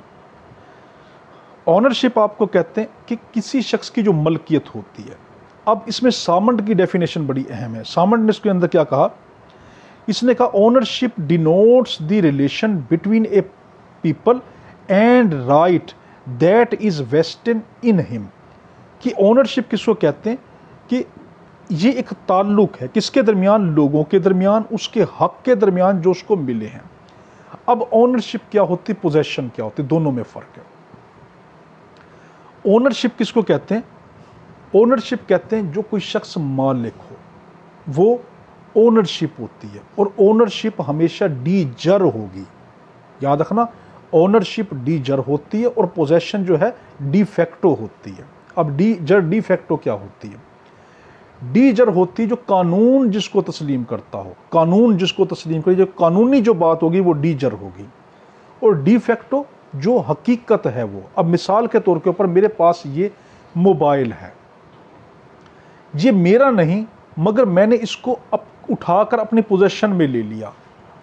ऑनरशिप आपको कहते हैं कि किसी शख्स की जो मलकियत होती है। अब इसमें सामंड की डेफिनेशन बड़ी अहम है। सामंड ने इसके अंदर क्या कहा, इसने कहा ownership denotes the relation between a people and right that is vested in him. कि ओनरशिप किसको कहते हैं कि ये एक ताल्लुक है किसके दरमियान, लोगों के दरमियान, उसके हक के दरमियान जो उसको मिले हैं। अब ओनरशिप क्या होती, पोजेशन क्या होती, दोनों में फ़र्क है। ओनरशिप किसको कहते हैं? ओनरशिप कहते हैं जो कोई शख्स मालिक हो, वो ओनरशिप होती है, और ओनरशिप हमेशा डी जर होगी। याद रखना, ओनरशिप डी जर होती है और पोजेशन जो है डी फैक्टो होती है। अब डी जर डी फैक्टो क्या होती है? डी जर होती है जो कानून जिसको तस्लीम करता हो, कानून जिसको तस्लीम करे, जो कानूनी जो बात होगी वो डी जर होगी, और डी फैक्टो जो हकीकत है वो। अब मिसाल के तौर के ऊपर मेरे पास ये मोबाइल है, ये मेरा नहीं, मगर मैंने इसको उठाकर अपनी पोजेशन में ले लिया।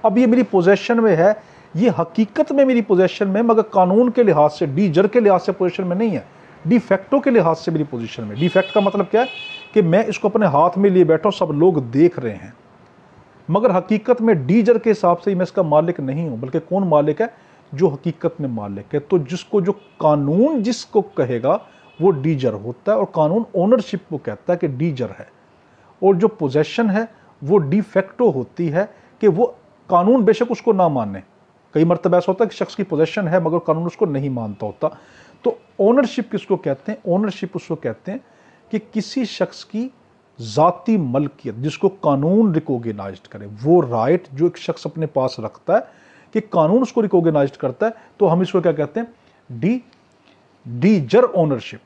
अब ये मेरी पोजेशन में है, ये हकीकत में मेरी पोजेशन में, मगर कानून के लिहाज से, डी जर के लिहाज से पोजेशन में नहीं है, डी फैक्टो के लिहाज से मेरी पोजीशन में। डी फैक्ट का मतलब क्या है कि मैं इसको अपने हाथ में लिए बैठा हूं, सब लोग देख रहे हैं, मगर हकीकत में डी जर के हिसाब से मैं इसका मालिक नहीं हूं। बल्कि कौन मालिक है? जो हकीकत में मालिक है। तो जिसको जो कानून जिसको कहेगा वो डी जर होता है, और कानून ओनरशिप को कहता है कि डी जर है। और जो पोजेशन है वो डी फैक्टो होती है कि वो कानून बेशक उसको ना माने। कई मरतबा ऐसा होता है कि शख्स की पोजेशन है मगर कानून उसको नहीं मानता होता। तो ओनरशिप किसको कहते हैं? ओनरशिप उसको कहते हैं कि किसी शख्स की ज़ाती मलकियत जिसको कानून रिकॉग्नाइज्ड करे, वो राइट जो एक शख्स अपने पास रखता है कि कानून उसको रिकॉग्नाइज्ड करता है, तो हम इसको क्या कहते हैं? डी जर ओनरशिप,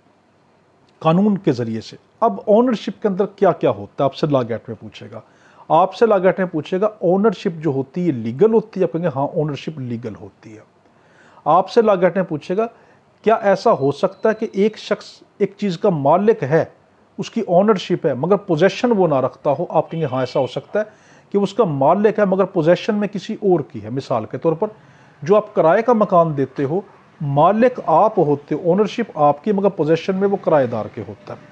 कानून के जरिए से। अब ओनरशिप के अंदर क्या क्या होता है आपसे लॉ एक्ट में पूछेगा। आपसे लॉ एक्ट में पूछेगा ओनरशिप जो होती है लीगल होती है, आप कहेंगे हाँ ओनरशिप लीगल होती है। आपसे लॉ एक्ट में पूछेगा क्या ऐसा हो सकता है कि एक शख्स एक चीज़ का मालिक है, उसकी ओनरशिप है, मगर पोजेशन वो ना रखता हो? आप कहेंगे हाँ ऐसा हो सकता है कि उसका मालिक है मगर पोजेशन में किसी और की है। मिसाल के तौर पर जो आप किराए का मकान देते हो, मालिक आप होते हो, ओनरशिप आपकी, मगर पोजेशन में वो किराएदार के होता है।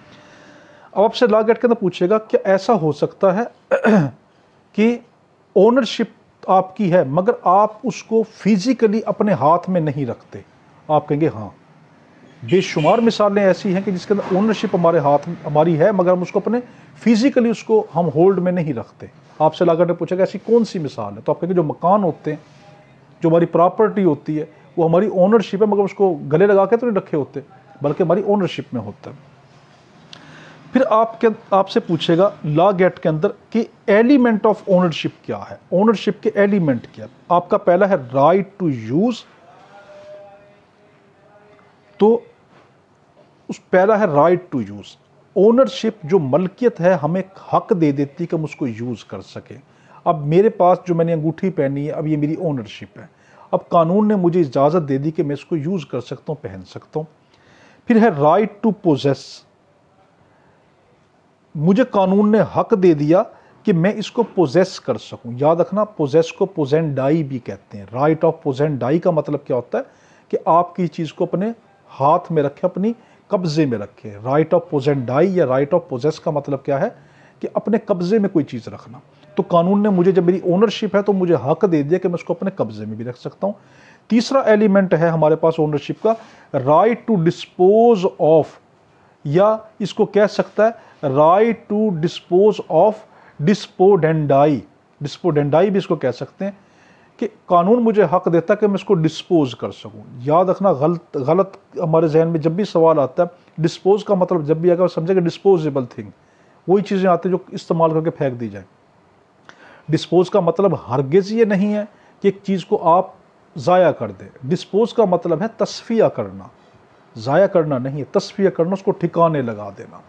अब आपसे लॉ गेट के अंदर पूछेगा क्या ऐसा हो सकता है कि ओनरशिप आपकी है मगर आप उसको फिजिकली अपने हाथ में नहीं रखते? आप कहेंगे हाँ, बेशुमार मिसालें ऐसी हैं कि जिसके अंदर ओनरशिप हमारी है मगर हम उसको अपने फिजिकली उसको हम होल्ड में नहीं रखते। आपसे लॉ गेट ने पूछेगा ऐसी कौन सी मिसाल है? तो आप कहेंगे जो मकान होते हैं, जो हमारी प्रॉपर्टी होती है, वो हमारी ओनरशिप है मगर उसको गले लगा के तो नहीं रखे होते, बल्कि हमारी ओनरशिप में होता है। फिर आपसे पूछेगा लॉ गेट के अंदर कि एलिमेंट ऑफ ओनरशिप क्या है, ओनरशिप के एलिमेंट क्या है? आपका पहला है राइट टू यूज, तो उस पहला है राइट टू यूज। ओनरशिप जो मलकियत है हमें हक दे देती कि हम उसको यूज कर सके। अब मेरे पास जो मैंने अंगूठी पहनी है, अब ये मेरी ओनरशिप है, अब कानून ने मुझे इजाज़त दे दी कि मैं इसको यूज कर सकता हूँ, पहन सकता हूँ। फिर है राइट टू पोजेस, मुझे कानून ने हक दे दिया कि मैं इसको पोजेस कर सकूं। याद रखना, पोजेस को पोजेंडाई भी कहते हैं। राइट ऑफ पोजेंडाई का मतलब क्या होता है कि आपकी चीज़ को अपने हाथ में रखे, अपनी कब्जे में रखे। राइट ऑफ पोजेंडाई या राइट ऑफ पोजेस का मतलब क्या है कि अपने कब्जे में कोई चीज़ रखना। तो कानून ने मुझे, जब मेरी ओनरशिप है तो मुझे हक दे दिया कि मैं उसको अपने कब्जे में भी रख सकता हूँ। तीसरा एलिमेंट है हमारे पास ओनरशिप का राइट टू डिस्पोज ऑफ, या इसको कह सकता है राइट टू डिस्पोज ऑफ डिस्पोडेंडाई। डिस्पोडेंडाई भी इसको कह सकते हैं कि कानून मुझे हक देता है कि मैं इसको डिस्पोज कर सकूं। याद रखना, गलत हमारे जहन में जब भी सवाल आता है, डिस्पोज का मतलब जब भी अगर समझेगा डिस्पोजेबल थिंग, वही चीज़ें आती हैं जो इस्तेमाल करके फेंक दी जाए। डिस्पोज का मतलब हरगिज़ ये नहीं है कि एक चीज़ को आप ज़ाया कर दें। डिस्पोज का मतलब है तस्फिया करना, ज़ाया करना नहीं है, तस्फिया करना, उसको ठिकाने लगा देना।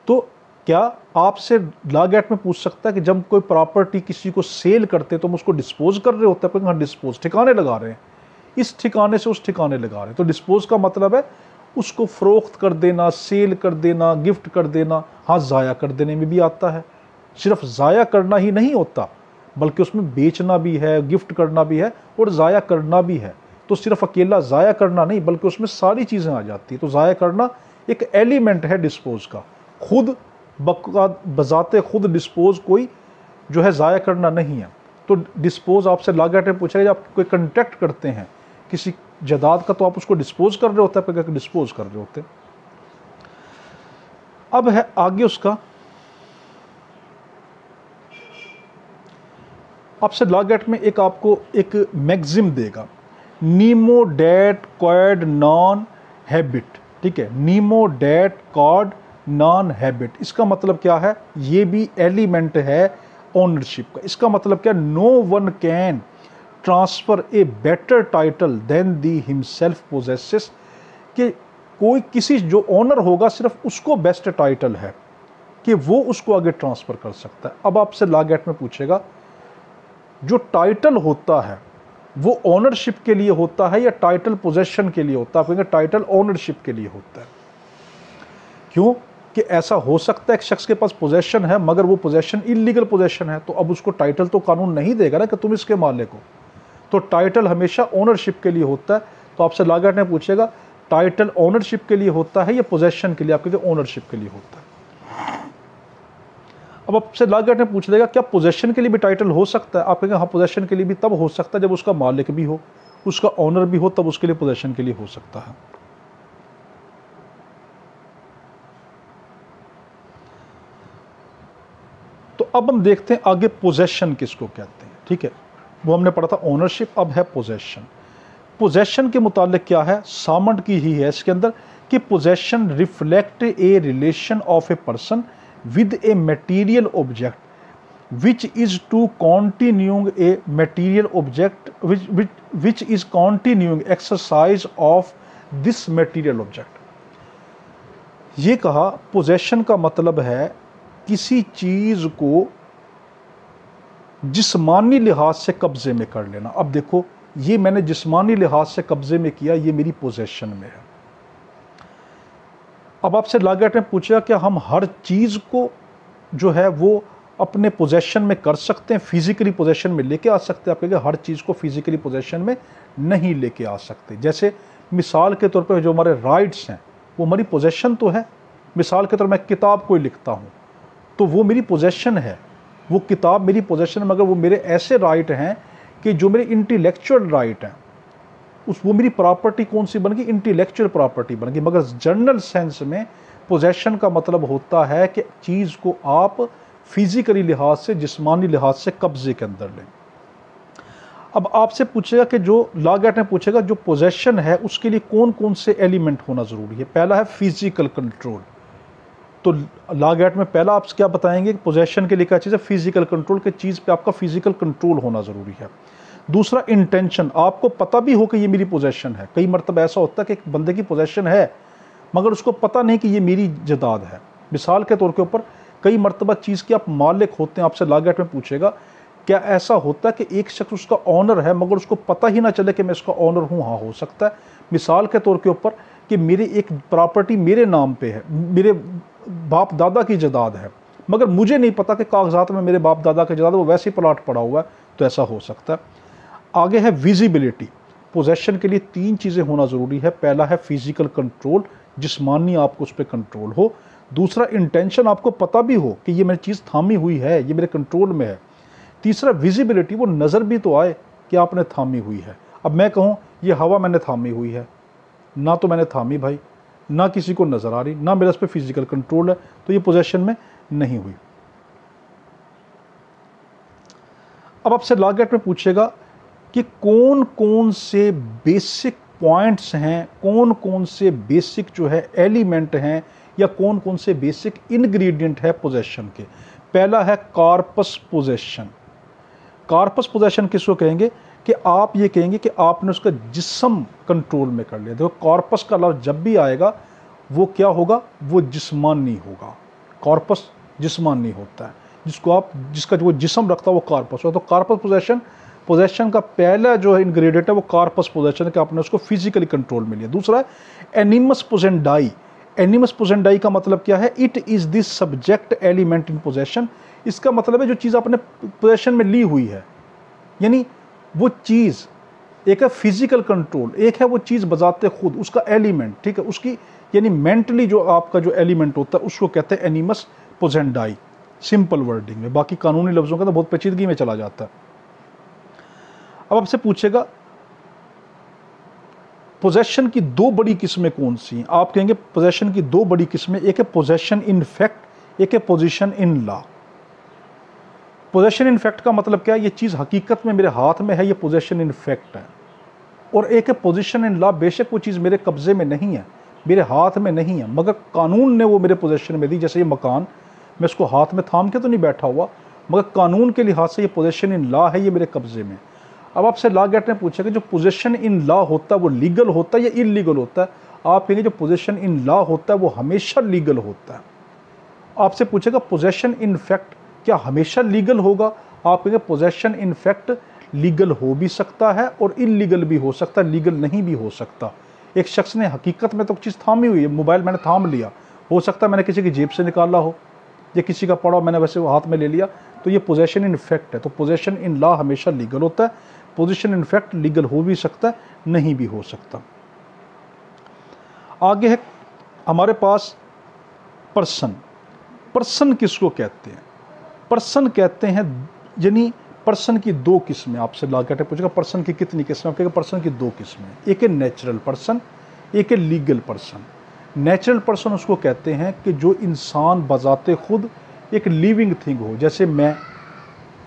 तो क्या आपसे लॉ गेट में पूछ सकता है कि जब कोई प्रॉपर्टी किसी को सेल करते तो हम उसको डिस्पोज कर रहे होते हैं? हाँ, डिस्पोज, ठिकाने लगा रहे हैं, इस ठिकाने से उस ठिकाने लगा रहे हैं। तो डिस्पोज का मतलब है उसको फ़रोख्त कर देना, सेल कर देना, गिफ्ट कर देना। हाँ, ज़ाया कर देने में भी आता है। सिर्फ ज़ाया करना ही नहीं होता, बल्कि उसमें बेचना भी है, गिफ्ट करना भी है और ज़ाया करना भी है। तो सिर्फ अकेला ज़ाया करना नहीं, बल्कि उसमें सारी चीज़ें आ जाती हैं। तो ज़ाया करना एक एलिमेंट है डिस्पोज का। खुद बजाते खुद डिस्पोज कोई जो है ज़ाया करना नहीं है। तो डिस्पोज आपसे लॉ गेट में पूछेगा, जब आप कोई कंट्रैक्ट करते हैं किसी जायदाद का, तो आप उसको डिस्पोज कर रहे होते हैं, डिस्पोज कर रहे होते हैं। अब है आगे उसका, आपसे लॉ गेट में एक आपको एक मैक्सिम देगा, नीमो डैट क्वाड नॉन हैबिट। ठीक है, नीमो डैट कॉड नॉन हैबिट, इसका मतलब क्या है? ये भी एलिमेंट है ओनरशिप का। इसका मतलब क्या? No one can transfer a better title than the himself possesses, कि कोई किसी जो ओनर होगा सिर्फ उसको बेस्ट टाइटल है कि वो उसको आगे ट्रांसफर कर सकता है। अब आपसे लॉ गेट में पूछेगा जो टाइटल होता है वो ओनरशिप के लिए होता है या टाइटल पोजेशन के लिए होता है? आप कहेंगे टाइटल ओनरशिप के लिए होता है। क्यों? कि ऐसा हो सकता है एक शख्स के पास पोजेशन है मगर वो पोजेशन इलीगल पोजेशन है, तो अब उसको टाइटल तो कानून नहीं देगा ना कि तुम इसके मालिक हो। तो टाइटल हमेशा ओनरशिप के लिए होता है। तो आपसे लॉ गेट ने पूछेगा टाइटल ओनरशिप के लिए होता है या पोजेशन के लिए? आप कहेंगे ओनरशिप के लिए होता है। अब आपसे लॉ गेट ने पूछ लेगा क्या पोजेशन के लिए भी टाइटल हो सकता है? आप कहेंगे हाँ, पोजेशन के लिए भी तब हो सकता है जब उसका मालिक भी हो, उसका ओनर भी हो, तब उसके लिए पोजेशन के लिए हो सकता है। तो अब हम देखते हैं आगे पोजेशन किसको कहते हैं। ठीक है, वो हमने पढ़ा था ओनरशिप, अब है पोजेशन। पोजेशन के मुतालिक क्या है? सामंड की ही है इसके अंदर कि possession reflect a relation of a person with a material object which is to continuing a material object which is continuing exercise of this material object। ये कहा पोजेशन का मतलब है किसी चीज को जिस्मानी लिहाज से कब्जे में कर लेना। अब देखो, ये मैंने जिस्मानी लिहाज से कब्जे में किया, ये मेरी पोजेशन में है। अब आपसे लॉ गेट ने पूछा कि हम हर चीज़ को जो है वो अपने पोजेशन में कर सकते हैं, फिजिकली पोजेशन में लेके आ सकते हैं? आप कहेंगे हर चीज़ को फिजिकली पोजेशन में नहीं लेके आ सकते। जैसे मिसाल के तौर पर जो हमारे राइट्स हैं वो हमारी पोजेशन तो है। मिसाल के तौर पर मैं किताब कोई लिखता हूँ तो वो मेरी पोजेशन है, वो किताब मेरी पोजेशन, मगर वो मेरे ऐसे राइट हैं कि जो मेरे इंटेलेक्चुअल राइट हैं, वो मेरी प्रॉपर्टी कौन सी बन गई? इंटेलेक्चुअल प्रॉपर्टी बन गई। मगर जनरल सेंस में पोजेशन का मतलब होता है कि चीज़ को आप फिजिकली लिहाज से, जिस्मानी लिहाज से कब्जे के अंदर लें। अब आपसे पूछेगा कि जो लॉ गेट ने पूछेगा जो पोजेशन है उसके लिए कौन कौन से एलिमेंट होना ज़रूरी है। पहला है फिजिकल कंट्रोल। तो लॉ गेट में पहला आप क्या बताएंगे कि पोजेशन के लिए क्या चीज़ है? फिजिकल कंट्रोल, के चीज़ पे आपका फिजिकल कंट्रोल होना ज़रूरी है। दूसरा इंटेंशन, आपको पता भी हो कि ये मेरी पोजेशन है। कई मरतबा ऐसा होता है कि एक बंदे की पोजेशन है मगर उसको पता नहीं कि ये मेरी जायदाद है। मिसाल के तौर के ऊपर कई मरतबा चीज़ के आप मालिक होते हैं, आपसे लॉ गेट में पूछेगा क्या ऐसा होता है कि एक शख्स उसका ऑनर है मगर उसको पता ही ना चले कि मैं इसका ऑनर हूँ? हाँ, हो सकता है। मिसाल के तौर के ऊपर कि मेरी एक प्रॉपर्टी मेरे नाम पे है, मेरे बाप दादा की जायदाद है, मगर मुझे नहीं पता कि कागजात में मेरे बाप दादा की जायदाद, वो वैसे ही प्लाट पड़ा हुआ है, तो ऐसा हो सकता है। आगे है विजिबिलिटी। पोजेशन के लिए 3 चीज़ें होना ज़रूरी है। पहला है फिजिकल कंट्रोल, जिस्मानी आपको उस पर कंट्रोल हो। दूसरा इंटेंशन, आपको पता भी हो कि ये मेरी चीज़ थामी हुई है, ये मेरे कंट्रोल में है। तीसरा विजिबिलिटी, वो नज़र भी तो आए कि आपने थामी हुई है। अब मैं कहूँ ये हवा मैंने थामी हुई है, ना तो मैंने थामी भाई, ना किसी को नज़र आ रही, ना मेरा इस पर फिजिकल कंट्रोल है, तो ये पोजेशन में नहीं हुई। अब आपसे लॉ गेट में पूछेगा कि कौन कौन से बेसिक पॉइंट्स हैं, कौन कौन से बेसिक जो है एलिमेंट हैं, या कौन कौन से बेसिक इंग्रेडिएंट है पोजेशन के। पहला है कॉर्पस पोजेशन। कॉर्पस पोजेशन किसको कहेंगे? कि आप ये कहेंगे कि आपने उसका जिस्म कंट्रोल में कर लिया। देखो कॉर्पस का लफ्ज़ जब भी आएगा वो क्या होगा? वो जिस्मानी होगा। कॉर्पस जिस्मानी होता है, जिसका जो जिस्म रखता है वो कॉर्पस होता है। तो कॉर्पस पोजेशन का पहला जो है इंग्रेडिएंट है वो कॉर्पस पोजेशन, कि आपने उसको फिजिकली कंट्रोल में लिया। दूसरा है एनिमस पोजेंडाई। एनिमस पोजेंडाई का मतलब क्या है? It is this subject element in possession. इसका मतलब है जो चीज़ आपने पोजेशन में ली हुई है, यानी वो चीज़, एक है फिजिकल कंट्रोल, एक है वो चीज़ बजाते खुद उसका एलिमेंट, ठीक है, उसकी यानी मेंटली जो आपका जो एलिमेंट होता है उसको कहते हैं एनिमस पोजेंडाई, सिंपल वर्डिंग में। बाकी कानूनी लफ्ज़ों का तो बहुत पेचीदगी में चला जाता है। अब आपसे पूछेगा पोजेशन की 2 बड़ी किस्में कौन सी हैं? आप कहेंगे पोजेशन की 2 बड़ी किस्में, एक है पोजेशन इन फैक्ट, एक है position in law. Possession in fact का मतलब क्या है? ये चीज़ हकीकत में मेरे हाथ में है, ये पोजेशन इन फैक्ट है। और एक है पोजीशन इन लॉ, बेशक वो चीज़ मेरे कब्जे में नहीं है, मेरे हाथ में नहीं है, मगर कानून ने वो मेरे पोजेशन में दी। जैसे ये मकान, मैं उसको हाथ में थाम के तो नहीं बैठा हुआ, मगर कानून के लिहाज से ये पोजेशन इन लॉ है, ये मेरे कब्जे में। अब आपसे लॉ गेट ने पूछा कि जो पोजेशन इन लॉ होता है वो लीगल होता है या इलीगल होता है? आप कहेंगे जो पोजेशन इन लॉ होता है वो हमेशा लीगल होता है। आपसे पूछेगा पोजेशन इन फैक्ट क्या हमेशा लीगल होगा? आप कहेंगे पोजेशन इन फैक्ट लीगल हो भी सकता है और इलीगल भी हो सकता है, लीगल नहीं भी हो सकता। एक शख्स ने हकीकत में तो चीज़ थामी हुई है, मोबाइल मैंने थाम लिया, हो सकता है मैंने किसी की जेब से निकाला हो या किसी का पड़ा मैंने वैसे वो हाथ में ले लिया, तो ये पोजेशन इन फैक्ट है। तो पोजेशन इन लॉ हमेशा लीगल होता है, पोजीशन इन फैक्ट लीगल हो भी सकता है, नहीं भी हो सकता। आगे है हमारे पास पर्सन। पर्सन किसको कहते हैं? पर्सन कहते हैं, यानी पर्सन की 2 किस्में। आपसे लॉ गेट पूछेगा पर्सन की कितनी किस्में? आप कहेंगे पर्सन की 2 किस्में, एक है नेचुरल पर्सन, एक है लीगल पर्सन। नेचुरल पर्सन उसको कहते हैं कि जो इंसान बजाते खुद एक लिविंग थिंग हो, जैसे मैं,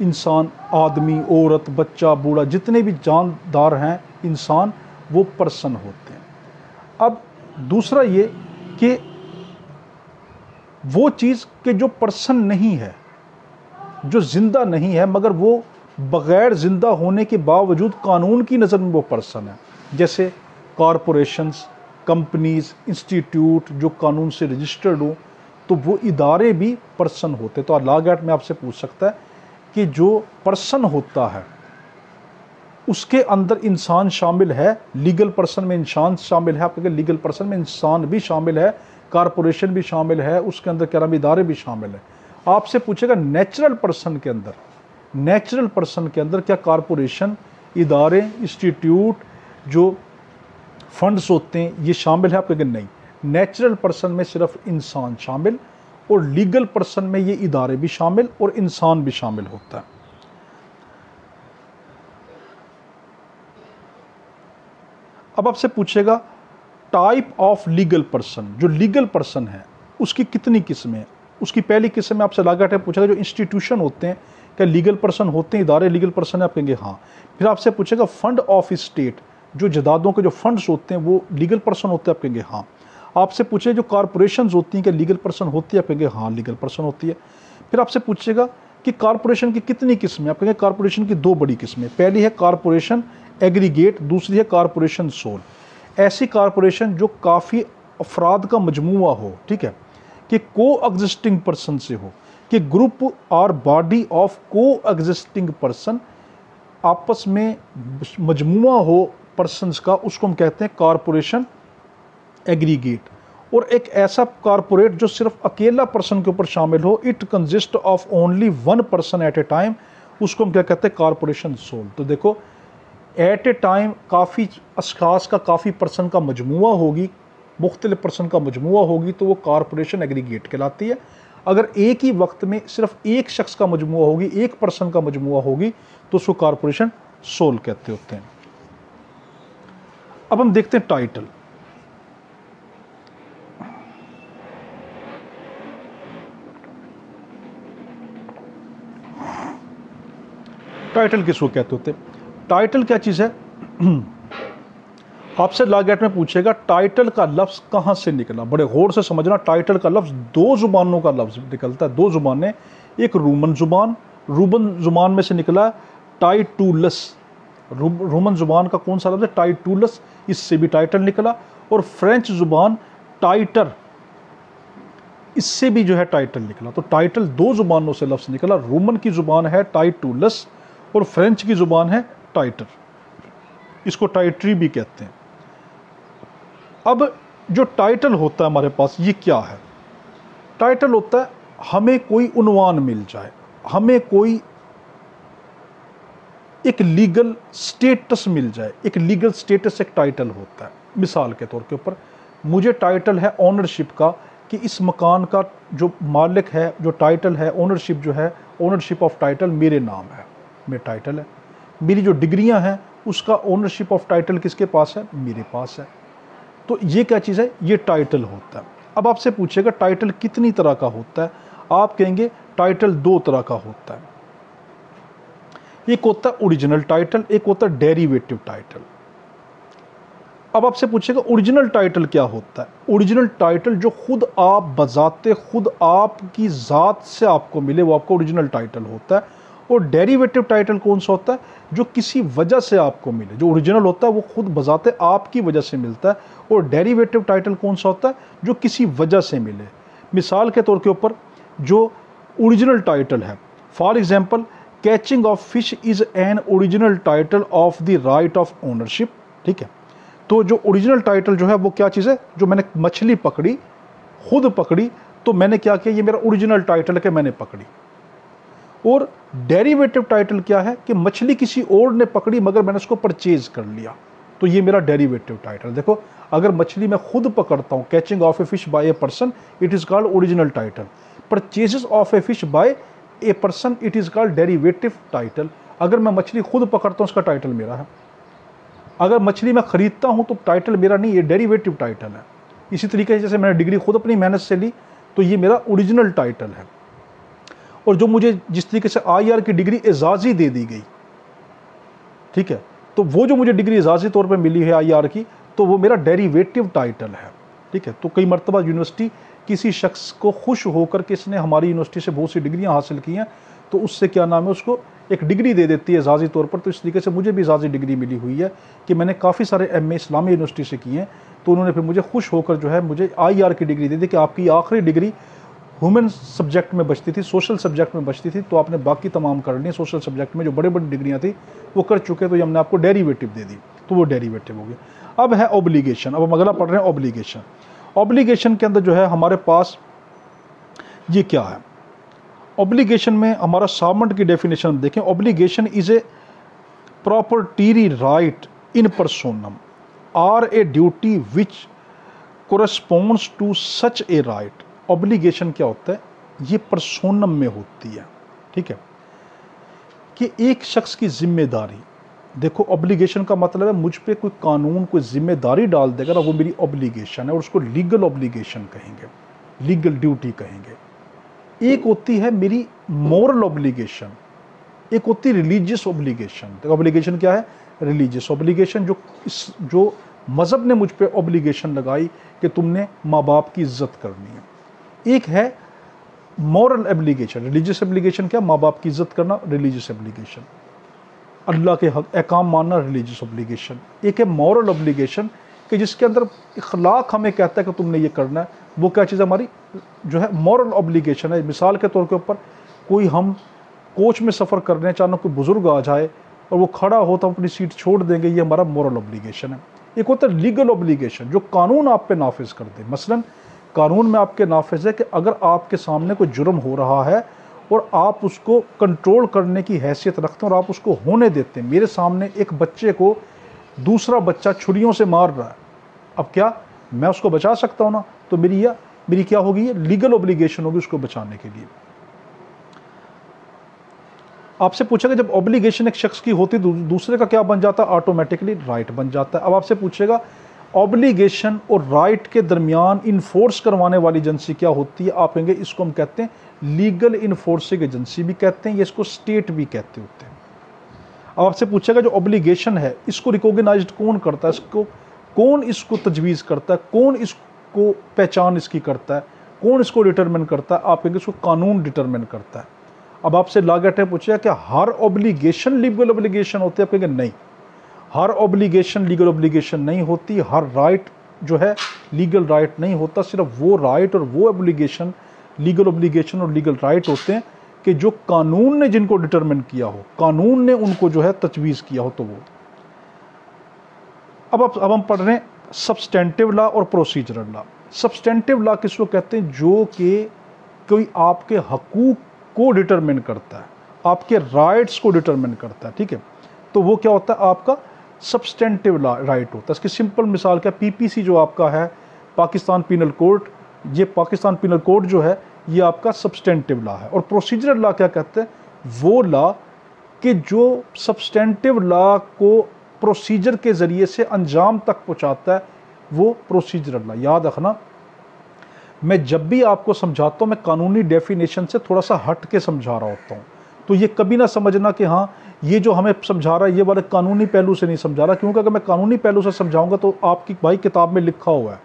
इंसान, आदमी, औरत, बच्चा, बूढ़ा, जितने भी जानदार हैं इंसान, वो पर्सन होते हैं। अब दूसरा ये कि वो चीज़ कि जो पर्सन नहीं है, जो जिंदा नहीं है, मगर वो बग़ैर जिंदा होने के बावजूद कानून की नज़र में वो पर्सन है। जैसे कॉरपोरेशंस, कंपनीज, इंस्टीट्यूट जो कानून से रजिस्टर्ड हो, तो वो इदारे भी पर्सन होते। तो लॉ गेट में आपसे पूछ सकता है कि जो पर्सन होता है उसके अंदर इंसान शामिल है, लीगल पर्सन में इंसान शामिल है, आपके लीगल पर्सन में इंसान भी शामिल है, कारपोरेशन भी शामिल है, उसके अंदर क्या नाम इदारे भी शामिल है। आपसे पूछेगा नेचुरल पर्सन के अंदर, नेचुरल पर्सन के अंदर क्या कारपोरेशन, इदारे, इंस्टीट्यूट, जो फंड्स होते हैं ये शामिल है? आप कहेंगे नहीं, नेचुरल पर्सन में सिर्फ इंसान शामिल और लीगल पर्सन में ये इदारे भी शामिल और इंसान भी शामिल होता है। अब आपसे पूछेगा टाइप ऑफ लीगल पर्सन, जो लीगल पर्सन है उसकी कितनी किस्में हैं? उसकी पहली किस्म में आपसे लगातार पूछेगा जो इंस्टीट्यूशन होते हैं क्या लीगल पर्सन होते हैं, इदारे लीगल पर्सन है? आप कहेंगे हाँ। फिर आपसे पूछेगा फंड ऑफ स्टेट, जो जदादों के जो फंड्स होते हैं वो लीगल पर्सन होते हैं? आप कहेंगे हाँ। आपसे पूछे जो कॉरपोरेशंस होती हैं क्या लीगल पर्सन होती है? आप कहेंगे हाँ लीगल पर्सन होती है। फिर आपसे पूछेगा कि कॉरपोरेशन की कितनी किस्में? आप कहेंगे कॉरपोरेशन की दो बड़ी किस्में, पहली है कॉरपोरेशन एग्रीगेट, दूसरी है कॉरपोरेशन सोल। ऐसी कॉरपोरेशन जो काफ़ी अफराद का मजमूआ हो, ठीक है, कि को एग्जिस्टिंग पर्सन से हो, कि ग्रुप और बॉडी ऑफ को एग्जिस्टिंग पर्सन आपस में मजमूआ हो पर्सन्स का, उसको हम कहते हैं कॉरपोरेशन एग्रीगेट। और एक ऐसा कॉरपोरेट जो सिर्फ अकेला पर्सन के ऊपर शामिल हो, it consist of only one person at A time, उसको हम क्या कहते हैं कॉरपोरेशन सोल। तो देखो एट ए टाइम काफ़ी अशखास का, काफ़ी पर्सन का मजमूआ होगी, मुख्तलिफ पर्सन का मजमूआ होगी तो वो कॉरपोरेशन एग्रीगेट कहलाती है। अगर एक ही वक्त में सिर्फ एक शख्स का मजमूआ होगी, एक पर्सन का मजमूआ होगी तो उसको कॉरपोरेशन सोल कहते होते हैं। अब हम देखते हैं टाइटल। टाइटल किसको कहते होते हैं? टाइटल क्या चीज़ है? आपसे लागेट में पूछेगा टाइटल का लफ्ज़ कहाँ से निकला। बड़े गौर से समझना, टाइटल का लफ्ज़ दो ज़ुबानों का लफ्ज़ निकलता है, दो ज़ुबानें, एक रोमन ज़ुबान में से निकला टाइटुलस। रोमन ज़ुबान का कौन सा लफ्ज़ है? टाइटुलस, इससे भी टाइटल निकला। और फ्रेंच ज़ुबान टाइटर, इससे भी जो है टाइटल निकला। तो टाइटल दो ज़ुबानों से लफ्ज़ निकला, रोमन की ज़ुबान है टाइटुलस और फ्रेंच की ज़ुबान है टाइटर, इसको टाइटरी भी कहते हैं। अब जो टाइटल होता है हमारे पास, ये क्या है? टाइटल होता है हमें कोई उन्वान मिल जाए, हमें कोई एक लीगल स्टेटस मिल जाए। एक लीगल स्टेटस एक टाइटल होता है। मिसाल के तौर के ऊपर मुझे टाइटल है ऑनरशिप का, कि इस मकान का जो मालिक है, जो टाइटल है, ओनरशिप जो है, ओनरशिप ऑफ टाइटल मेरे नाम है, मेरा टाइटल है। मेरी जो डिग्रियां हैं उसका ओनरशिप ऑफ टाइटल किसके पास है? मेरे पास है। तो ये क्या चीज़ है? ये टाइटल होता है। अब आपसे पूछेगा टाइटल कितनी तरह का होता है? आप कहेंगे टाइटल दो तरह का होता है। एक होता है ओरिजिनल टाइटल, एक होता है डेरिवेटिव टाइटल। अब आपसे पूछेगा ओरिजिनल टाइटल क्या होता है? ओरिजिनल टाइटल जो खुद आप बजाते, खुद आपकी ज़ात से आपको मिले, वो आपका ओरिजिनल टाइटल होता है। और डेरिवेटिव टाइटल कौन सा होता है? जो किसी वजह से आपको मिले। जो ओरिजिनल होता है वो खुद बजाते आपकी वजह से मिलता है, और डेरिवेटिव टाइटल कौन सा होता है? जो किसी वजह से मिले। मिसाल के तौर के ऊपर जो ओरिजिनल टाइटल है, for example catching of fish is an original title of the right of ownership, ठीक है। तो जो ओरिजिनल टाइटल जो है वो क्या चीज़ है? जो मैंने मछली पकड़ी, खुद पकड़ी, तो मैंने क्या किया, ये मेरा ओरिजिनल टाइटल है कि मैंने पकड़ी। और डेरिवेटिव टाइटल क्या है? कि मछली किसी और ने पकड़ी मगर मैंने उसको परचेज कर लिया, तो ये मेरा डेरिवेटिव टाइटल। देखो अगर मछली मैं खुद पकड़ता हूँ, catching of a fish by a person, it is called original title. Purchases of a fish by a person, it is called derivative title. अगर मैं मछली खुद पकड़ता हूँ उसका टाइटल मेरा है। अगर मछली मैं खरीदता हूँ तो टाइटल मेरा नहीं, ये डेरिवेटिव टाइटल है। इसी तरीके से जैसे मैंने डिग्री खुद अपनी मेहनत से ली तो ये मेरा ओरिजिनल टाइटल है। और जो मुझे जिस तरीके से IR की डिग्री एजाज़ी दे दी गई, ठीक है, तो वो जो मुझे डिग्री एजाज़ी तौर पे मिली है IR की, तो वो मेरा डेरिवेटिव टाइटल है, ठीक है। तो कई मरतबा यूनिवर्सिटी किसी शख्स को खुश होकर के इसने हमारी यूनिवर्सिटी से बहुत सी डिग्रियां हासिल की हैं, तो उससे क्या नाम है, उसको एक डिग्री दे देती है एजाज़ी तौर पर। तो इस तरीके से मुझे भी एजाज़ी डिग्री मिली हुई है कि मैंने काफ़ी सारे MA इस्लामी यूनिवर्सिटी से किए हैं, तो उन्होंने फिर मुझे खुश होकर जो है मुझे IR की डिग्री दे दी कि आपकी आखिरी डिग्री ह्यूमन सब्जेक्ट में बचती थी, सोशल सब्जेक्ट में बचती थी, तो आपने बाकी तमाम कर ली सोशल सब्जेक्ट में जो बड़े बड़ी डिग्रियां थी वो कर चुके, तो ये हमने आपको डेरिवेटिव दे दी, तो वो डेरिवेटिव हो गया। अब है ऑब्लिगेशन। अब हम अगला पढ़ रहे हैं ऑब्लिगेशन। ऑब्लिगेशन के अंदर जो है हमारे पास ये क्या है, ऑब्लिगेशन में हमारा सार्वेंट की डेफिनेशन देखें। Obligation is a proprietary right in personam or a duty which corresponds to such a right. Obligation क्या होता है, ये पर्सोनम में होती है, ठीक है, कि एक शख्स की जिम्मेदारी, देखो ऑब्लिगेशन का मतलब है मुझ पे कोई कानून कोई जिम्मेदारी डाल देगा ना, वो मेरी ऑब्लिगेशन है, और उसको लीगल ऑब्लिगेशन कहेंगे, लीगल ड्यूटी कहेंगे। एक होती है मेरी मोरल ऑब्लिगेशन, एक होती है रिलीजियस ऑब्लिगेशन। तो ऑब्लिगेशन क्या है, रिलीजियस ऑब्लिगेशन, जो मज़हब ने मुझ पे ऑब्लिगेशन लगाई कि तुमने माँ बाप की इज्जत करनी है। एक है मॉरल ऑब्लिगेशन, रिलीजियस ऑब्लिगेशन क्या, माँ बाप की इज्जत करना, रिलीजियस ऑब्लिगेशन, अल्लाह के हक अहकाम मानना, रिलीजियस ऑब्लिगेशन। एक है मॉरल ऑब्लिगेशन कि जिसके अंदर इखलाक हमें कहता है कि तुमने ये करना है, वो क्या चीज़ हमारी जो है मॉरल ऑब्लिगेशन है। मिसाल के तौर के ऊपर कोई हम कोच में सफ़र कर रहे हैं, अचानक कोई बुज़ुर्ग आ जाए और वो खड़ा हो तो हम अपनी सीट छोड़ देंगे, ये हमारा मॉरल ऑब्लिगेशन है। एक होता है लीगल ऑब्लिगेशन, जो कानून आप पे नाफिज कर दे। मसलन कानून में आपके नाफिज है कि अगर आपके सामने कोई जुर्म हो रहा है और आप उसको कंट्रोल करने की हैसियत रखते हैं और आप उसको होने देते हैं। मेरे सामने एक बच्चे को दूसरा बच्चा छुरियों से मार रहा है, अब क्या मैं उसको बचा सकता हूँ ना, तो मेरी क्या होगी, ये लीगल ऑब्लिगेशन होगी उसको बचाने के लिए। आपसे पूछेगा जब ऑब्लिगेशन एक शख्स की होती दूसरे का क्या बन जाता है, ऑटोमेटिकली राइट बन जाता है। अब आपसे पूछेगा ऑब्लिगेशन और राइट के दरमियान इन्फोर्स करवाने वाली एजेंसी क्या होती है, आप कहेंगे इसको हम कहते हैं लीगल इन्फोर्सिंग एजेंसी भी कहते हैं, ये इसको स्टेट भी कहते होते हैं। अब आपसे पूछेगा जो ऑब्लिगेशन है इसको रिकॉग्नाइज्ड कौन करता है, कौन इसको तजवीज़ करता है, कौन इसको पहचान इसकी करता है, कौन इसको डिटरमिन करता है, आप कहेंगे इसको कानून डिटरमिन करता है। अब आपसे लॉ गेट पूछेगा क्या हर ऑब्लिगेशन लीगल ऑब्लिगेशन होती है, आप कहेंगे नहीं, हर ऑब्लिगेशन लीगल ऑब्लिगेशन नहीं होती, हर राइट जो है लीगल राइट नहीं होता। सिर्फ वो राइट और वो ऑब्लिगेशन लीगल ऑब्लिगेशन और लीगल राइट होते हैं कि जो कानून ने जिनको डिटरमिन किया हो, कानून ने उनको जो है तजवीज़ किया हो, तो वो। अब हम पढ़ रहे हैं सब्सटेंटिव लॉ और प्रोसीजरल लॉ। सब्सटेंटिव लॉ किसको कहते हैं, जो कि कोई आपके हकूक़ को डिटरमिन करता है, आपके राइट्स को डिटरमिन करता है, ठीक है, तो वो क्या होता है आपका सब्सटेंटिव राइट होता है। इसकी सिंपल मिसाल क्या, पीपीसी जो आपका है पाकिस्तान पीनल कोड, ये पाकिस्तान पीनल कोड जो है ये आपका सब्सटेंटिव लॉ है। और प्रोसीजरल लॉ क्या कहते हैं, वो लॉ कि जो सब्सटेंटिव लॉ को प्रोसीजर के ज़रिए से अंजाम तक पहुंचाता है, वो प्रोसीजरल लॉ। याद रखना, मैं जब भी आपको समझाता हूँ मैं कानूनी डेफिनेशन से थोड़ा सा हट के समझा रहा होता हूँ, तो ये कभी ना समझना कि हाँ ये जो हमें समझा रहा है ये वाले कानूनी पहलू से नहीं समझा रहा, क्योंकि अगर मैं कानूनी पहलू से समझाऊंगा तो आपकी भाई किताब में लिखा हुआ है,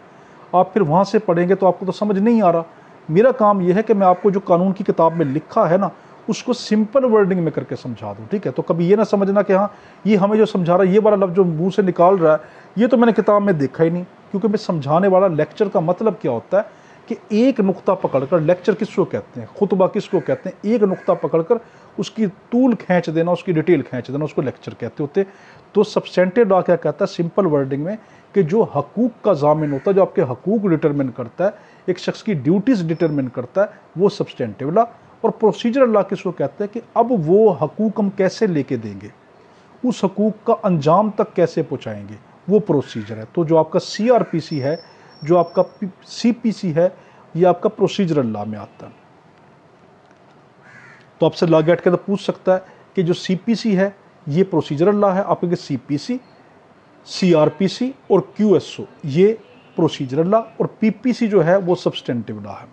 आप फिर वहाँ से पढ़ेंगे तो आपको तो समझ नहीं आ रहा। मेरा काम यह है कि मैं आपको जो कानून की किताब में लिखा है ना उसको सिंपल वर्डिंग में करके समझा दूँ, ठीक है। तो कभी ये ना समझना कि हाँ ये हमें जो समझा रहा है ये वाला लफ्ज़ जो मुँह से निकाल रहा है ये तो मैंने किताब में देखा ही नहीं, क्योंकि मैं समझाने वाला लेक्चर का मतलब क्या होता है कि एक नुक्ता पकड़कर, लेक्चर किसको कहते हैं, खुतबा किसको कहते हैं, एक नुक्ता पकड़कर उसकी तूल खींच देना, उसकी डिटेल खींच देना, उसको लेक्चर कहते होते। तो सब्सटेंटिव लॉ क्या कहता है सिंपल वर्डिंग में कि जो हकूक़ का ज़ामिन होता है, जो आपके हकूक़ डिटरमिन करता है, एक शख्स की ड्यूटीज़ डिटरमिन करता है, वो सब्सटेंटिव लॉ। और प्रोसीजरल लॉ किसको कहते हैं कि अब वो हकूक़ हम कैसे लेके देंगे, उस हकूक़ का अंजाम तक कैसे पहुँचाएँगे, वो प्रोसीजर है। तो जो आपका CRPC है, जो आपका CPC है, ये आपका प्रोसीजरल लॉ में आता है। तो आपसे लॉ गेट के अंदर पूछ सकता है कि जो CPC है ये प्रोसीजरल लॉ है, आप कहेंगे CPC, CRPC और QSO ये प्रोसीजरल लॉ, और PPC जो है वो सब्सटेंटिव लॉ है।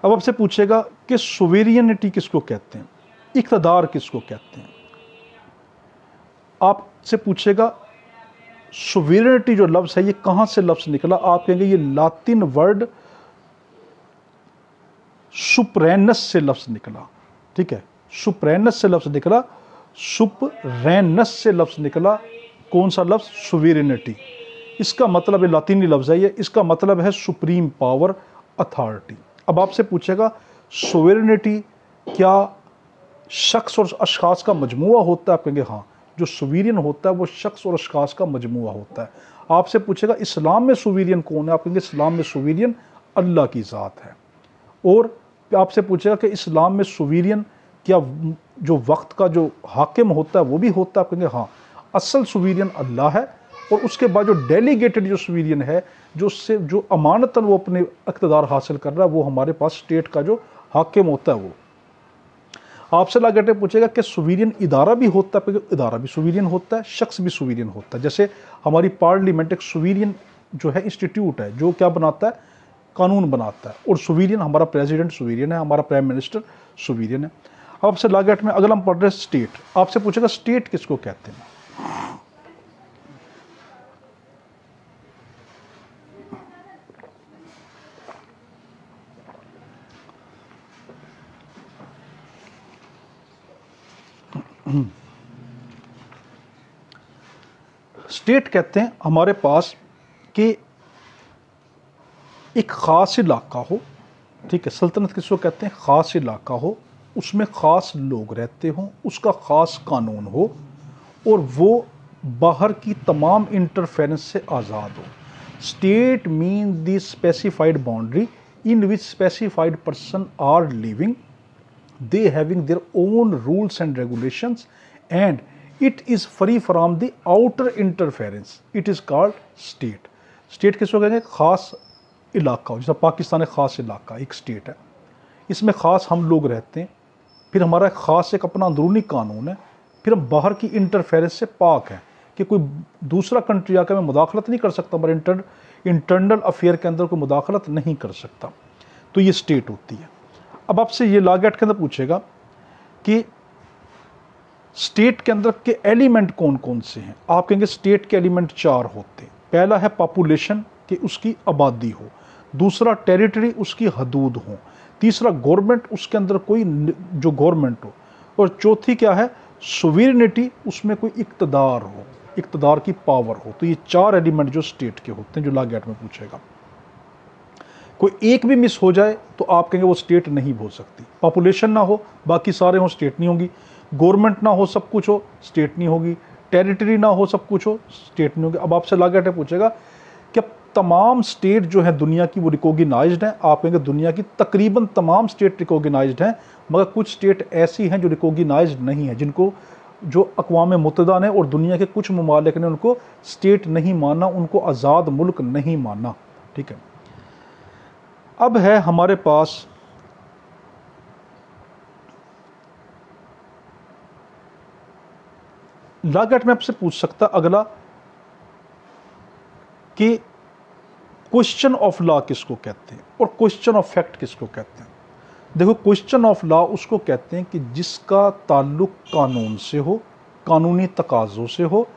अब आपसे पूछेगा कि सोवेरियनिटी किसको कहते हैं, इक़्तिदार किसको कहते हैं। आपसे पूछेगा सोवेरियनिटी जो लफ्ज़ है ये कहाँ से लफ्ज़ निकला, आप कहेंगे ये लातिन वर्ड सुप्रेनस से लफ्ज़ निकला, ठीक है, सुप्रेनस से लफ्ज़ निकला, सुप्रेनस से लफ्ज़ निकला। कौन सा लफ्ज़, सोवेरियनिटी। इसका मतलब है लातिनी लफ्ज़ है ये, इसका मतलब है सुप्रीम पावर, अथॉरिटी। अब आपसे पूछेगा सोवेरेनिटी क्या शख्स और अशखास का मजमूआ होता है? आप कहेंगे हाँ, जो सुवीरियन होता है वो शख्स और अशखास का मजमूआ होता है। आपसे पूछेगा इस्लाम में सुवीरियन कौन है? आप कहेंगे इस्लाम में सुवीरियन अल्लाह की ज़ात है। और आपसे पूछेगा कि इस्लाम में सुवीरियन क्या जो वक्त का जो हाकिम होता है वो भी होता है? आप कहेंगे हाँ, असल सुवीरियन अल्लाह है, और उसके बाद जो डेलीगेटेड जो सुवीरियन है, जो उससे जो अमानतन वो अपने इक़्तिदार हासिल कर रहा है, वो हमारे पास स्टेट का जो हाकिम होता है वो। आपसे लगाते पूछेगा कि सुवीरियन इदारा भी होता है? इदारा भी सुवीरियन होता है, शख्स भी सुवीरियन होता है। जैसे हमारी पार्लियामेंट एक सुवीरियन जो है इंस्टीट्यूट है, जो क्या बनाता है? कानून बनाता है। और सुवीरियन हमारा प्रेसिडेंट सुवीरियन है, हमारा प्राइम मिनिस्टर सुवीरियन है। आपसे लागट में अगला हम पढ़ रहे हैं स्टेट। आपसे पूछेगा स्टेट किसको कहते हैं? स्टेट कहते हैं हमारे पास कि एक ख़ास इलाका हो, ठीक है। सल्तनत किसको कहते हैं? ख़ास इलाका हो, उसमें ख़ास लोग रहते हों, उसका ख़ास कानून हो, और वो बाहर की तमाम इंटरफेरेंस से आज़ाद हो। State mean the specified boundary in which specified person are living, they having their own rules and regulations, and it is free from the outer interference. It is called state. State किसको कहेंगे? खास इलाका हो, जैसा पाकिस्तान एक ख़ास इलाका, एक स्टेट है, इसमें ख़ास हम लोग रहते हैं, फिर हमारा ख़ास एक अपना अंदरूनी कानून है, फिर हम बाहर की इंटरफेरेंस से पाक हैं कि कोई दूसरा कंट्री आकर में मुदाखलत नहीं कर सकता, हमारे इंटरनल अफेयर के अंदर कोई मुदाखलत नहीं कर सकता। तो ये स्टेट होती है। अब आपसे ये लॉ एक्ट के अंदर पूछेगा कि स्टेट के अंदर के एलिमेंट कौन कौन से हैं? आप कहेंगे स्टेट के एलिमेंट 4 होते हैं। पहला है पॉपुलेशन, कि उसकी आबादी हो। दूसरा टेरिटरी, उसकी हदूद हो। तीसरा गवर्नमेंट, उसके अंदर कोई जो गवर्नमेंट हो। और चौथी क्या है? सोवेरेनिटी, उसमें कोई इक़्तिदार हो, इक़्तिदार की पावर हो। तो ये 4 एलिमेंट जो स्टेट के होते हैं, जो लॉ एक्ट में पूछेगा। कोई एक भी मिस हो जाए तो आप कहेंगे वो स्टेट नहीं हो सकती। पॉपुलेशन ना हो, बाकी सारे हों, स्टेट नहीं होगी। गवर्नमेंट ना हो, सब कुछ हो, स्टेट नहीं होगी। टेरिटरी ना हो, सब कुछ हो, स्टेट नहीं होगी। अब आपसे लॉ एक्ट पूछेगा कि तमाम स्टेट जो है दुनिया की वो रिकॉग्नाइज्ड हैं? आप कहेंगे दुनिया की तकरीबन तमाम स्टेट रिकॉग्नाइज्ड हैं, मगर कुछ स्टेट ऐसी हैं जो रिकॉग्नाइज्ड नहीं है, जिनको जो अक़वाम मुत्तहिदा ने और दुनिया के कुछ ममालिक ने उनको स्टेट नहीं माना, उनको आज़ाद मुल्क नहीं माना, ठीक है। अब है हमारे पास लॉ एक्ट में आपसे पूछ सकता अगला कि क्वेश्चन ऑफ लॉ किसको कहते हैं और क्वेश्चन ऑफ फैक्ट किसको कहते हैं। देखो, क्वेश्चन ऑफ लॉ उसको कहते हैं कि जिसका ताल्लुक कानून से हो, कानूनी तकाज़ों से हो,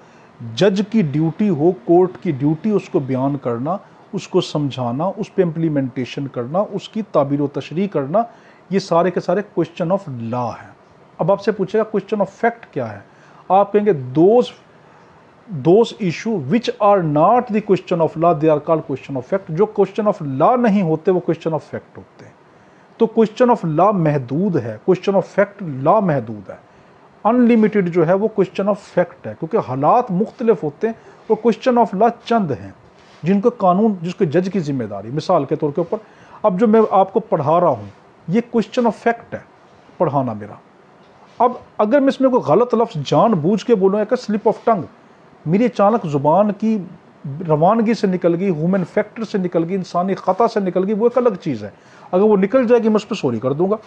जज की ड्यूटी हो, कोर्ट की ड्यूटी उसको बयान करना, उसको समझाना, उस पर इम्प्लीमेंटेशन करना, उसकी ताबीर व तशरीह करना, ये सारे के सारे क्वेश्चन ऑफ लॉ हैं। अब आपसे पूछेगा क्वेश्चन ऑफ फैक्ट क्या है? आप कहेंगे those issue which are not the question of law they are called question of fact. जो क्वेश्चन ऑफ लॉ नहीं होते वो क्वेश्चन ऑफ फैक्ट होते हैं। तो क्वेश्चन ऑफ लॉ महदूद है, क्वेश्चन ऑफ फैक्ट लॉ महदूद है। अनलिमिटेड जो है वो क्वेश्चन ऑफ फैक्ट है, क्योंकि हालात मुख्तलिफ होते हैं और क्वेश्चन ऑफ लॉ चंद हैं जिनको कानून, जिसके जज की जिम्मेदारी। मिसाल के तौर के ऊपर अब जो मैं आपको पढ़ा रहा हूँ ये क्वेश्चन ऑफ फैक्ट है, पढ़ाना मेरा। अब अगर मैं इसमें कोई गलत लफ्ज़ जानबूझ के बोलूँ, एक स्लिप ऑफ टंग, मेरी अचानक ज़ुबान की रवानगी से निकल गई, ह्यूमन फैक्टर से निकल गई, इंसानी ख़ता से निकल गई, वो एक अलग चीज़ है। अगर वो निकल जाएगी मैं उस पर सॉरी कर दूंगा।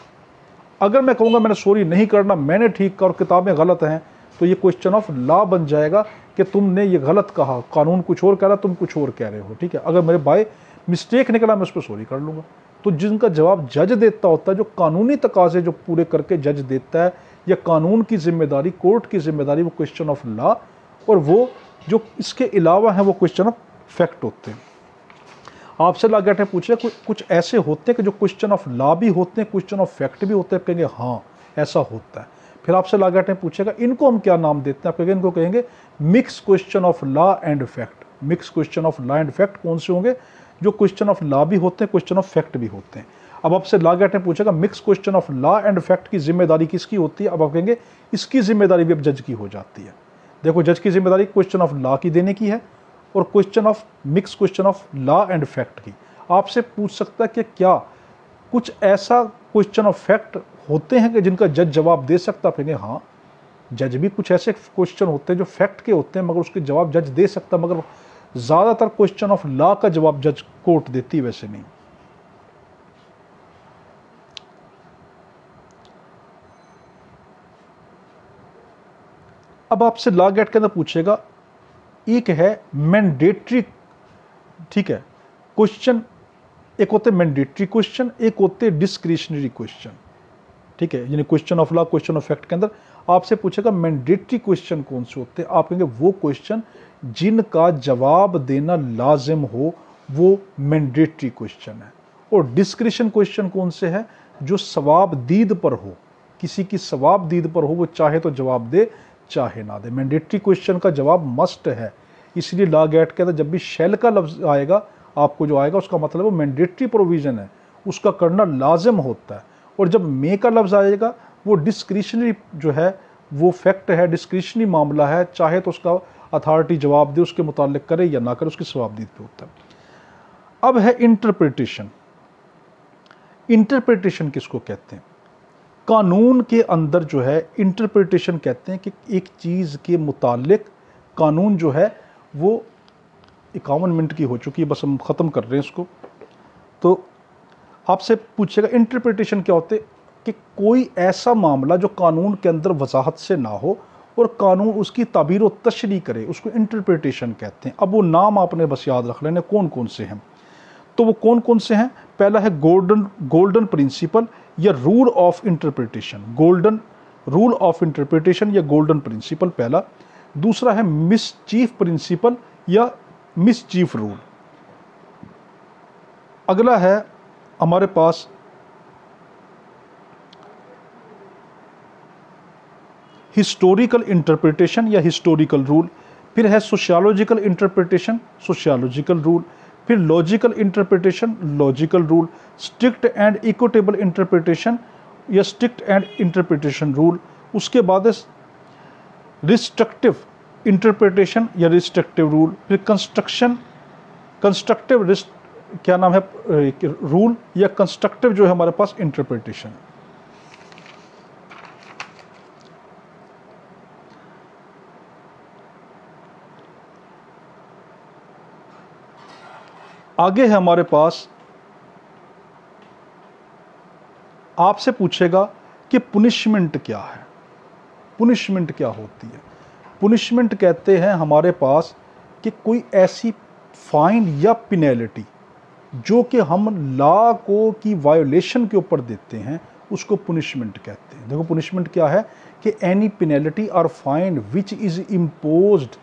अगर मैं कहूँगा मैंने सॉरी नहीं करना, मैंने ठीक कहा और किताबें गलत हैं, तो ये क्वेश्चन ऑफ लॉ बन जाएगा कि तुमने ये गलत कहा, कानून कुछ और कह रहा, तुम कुछ और कह रहे हो, ठीक है। अगर मेरे बाय मिस्टेक निकला मैं उस पर सॉरी कर लूँगा। तो जिनका जवाब जज देता होता है, जो कानूनी तकाजे जो पूरे करके जज देता है, या कानून की जिम्मेदारी, कोर्ट की जिम्मेदारी, वो क्वेश्चन ऑफ लॉ, और वो जो इसके अलावा है वो क्वेश्चन ऑफ फैक्ट होते हैं। आपसे लॉ एक्ट पूछे कुछ ऐसे होते हैं कि जो क्वेश्चन ऑफ लॉ भी होते हैं, क्वेश्चन ऑफ फैक्ट भी होते हैं, कहेंगे हाँ ऐसा होता है। फिर आपसे लॉ एक्ट पूछेगा इनको हम क्या नाम देते हैं, आप कहेंगे इनको कहेंगे mix question of law and fact. Mix question of law and fact कौन से होंगे? जो क्वेश्चन ऑफ लॉ भी होते हैं, क्वेश्चन ऑफ फैक्ट भी होते हैं। अब आपसे लॉ गेट में पूछेगा mix question of law and fact की जिम्मेदारी किसकी होती है, अब आप कहेंगे इसकी जिम्मेदारी भी अब जज की हो जाती है। देखो जज की जिम्मेदारी क्वेश्चन ऑफ लॉ की देने की है और question of mix question of law and fact की। आपसे पूछ सकता है कि क्या कुछ ऐसा क्वेश्चन ऑफ फैक्ट होते हैं कि जिनका जज जवाब दे सकता है, आप कहेंगे हाँ, जज भी कुछ ऐसे क्वेश्चन होते हैं जो फैक्ट के होते हैं मगर उसके जवाब जज दे सकता, मगर ज़्यादातर क्वेश्चन ऑफ लॉ का जवाब जज कोर्ट देती, वैसे नहीं। अब आपसे लॉ गेट के अंदर पूछेगा, एक है मैंडेटरी, ठीक है, क्वेश्चन, एक होते मैंडेटरी क्वेश्चन, एक होते डिस्क्रिशनरी क्वेश्चन, ठीक है, यानी question of law question of fact के अंदर आपसे पूछेगा मैंडेटरी क्वेश्चन कौन से होते हैं, आप कहेंगे वो क्वेश्चन जिनका जवाब देना लाजिम हो, वो मैंडेटरी क्वेश्चन है। और डिस्क्रिशन क्वेश्चन कौन से है, जो सवाबदीद पर हो, किसी की सवाबदीद पर हो, वो चाहे तो जवाब दे चाहे ना दे। मैंडेटरी क्वेश्चन का जवाब मस्ट है, इसलिए लॉ गेट के अंदर जब भी शैल का लफ्ज आएगा आपको जो आएगा उसका मतलब वो मैंडेटरी प्रोविजन है, उसका करना लाजिम होता है। और जब मे का लफ्ज आएगा वो डिस्क्रिशनरी जो है, वो फैक्ट है, डिस्क्रिशनरी मामला है, चाहे तो उसका अथॉरिटी जवाब दे, उसके मुतालिक करे या ना करे, उसकी सवाबदीद पे होता है। अब है इंटरप्रिटेशन। इंटरप्रिटेशन किसको कहते हैं, कानून के अंदर जो है इंटरप्रिटेशन कहते हैं कि एक चीज़ के मुतालिक कानून जो है वो 51 मिनट की हो चुकी है, बस हम ख़त्म कर रहे हैं इसको। तो आपसे पूछेगा इंटरप्रिटेशन क्या होते कि कोई ऐसा मामला जो कानून के अंदर वजाहत से ना हो और कानून उसकी ताबीर व तशरीह करे, उसको इंटरप्रिटेशन कहते हैं। अब वो नाम आपने बस याद रख लेने कौन कौन से हैं। तो वो कौन कौन से हैं, पहला है गोल्डन प्रिंसिपल या rule of interpretation, golden rule of interpretation या गोल्डन प्रिंसिपल पहला। दूसरा है मिसचीफ प्रिंसिपल या मिसचीफ रूल। अगला है हमारे पास हिस्टोरिकल इंटरप्रिटेशन या हिस्टोरिकल रूल। फिर है सोशियोलॉजिकल इंटरप्रिटेशन, सोशियोलॉजिकल रूल। फिर logical interpretation, logical rule. Strict and equitable interpretation या स्ट्रिक्ट एंड इंटरप्रिटेशन रूल। उसके बाद रिस्ट्रिक्टिव इंटरप्रिटेशन या रिस्ट्रिक्टिव रूल। फिर कंस्ट्रक्टिव क्या नाम है रूल या कंस्ट्रक्टिव जो है हमारे पास इंटरप्रिटेशन। आगे है हमारे पास, आपसे पूछेगा कि पुनिशमेंट क्या है, पुनिशमेंट क्या होती है। पुनिशमेंट कहते हैं हमारे पास कि कोई ऐसी फाइन या पेनल्टी जो कि हम लॉ को की वायोलेशन के ऊपर देते हैं, उसको पुनिशमेंट कहते हैं। देखो पुनिशमेंट क्या है कि एनी पेनल्टी और fine which is imposed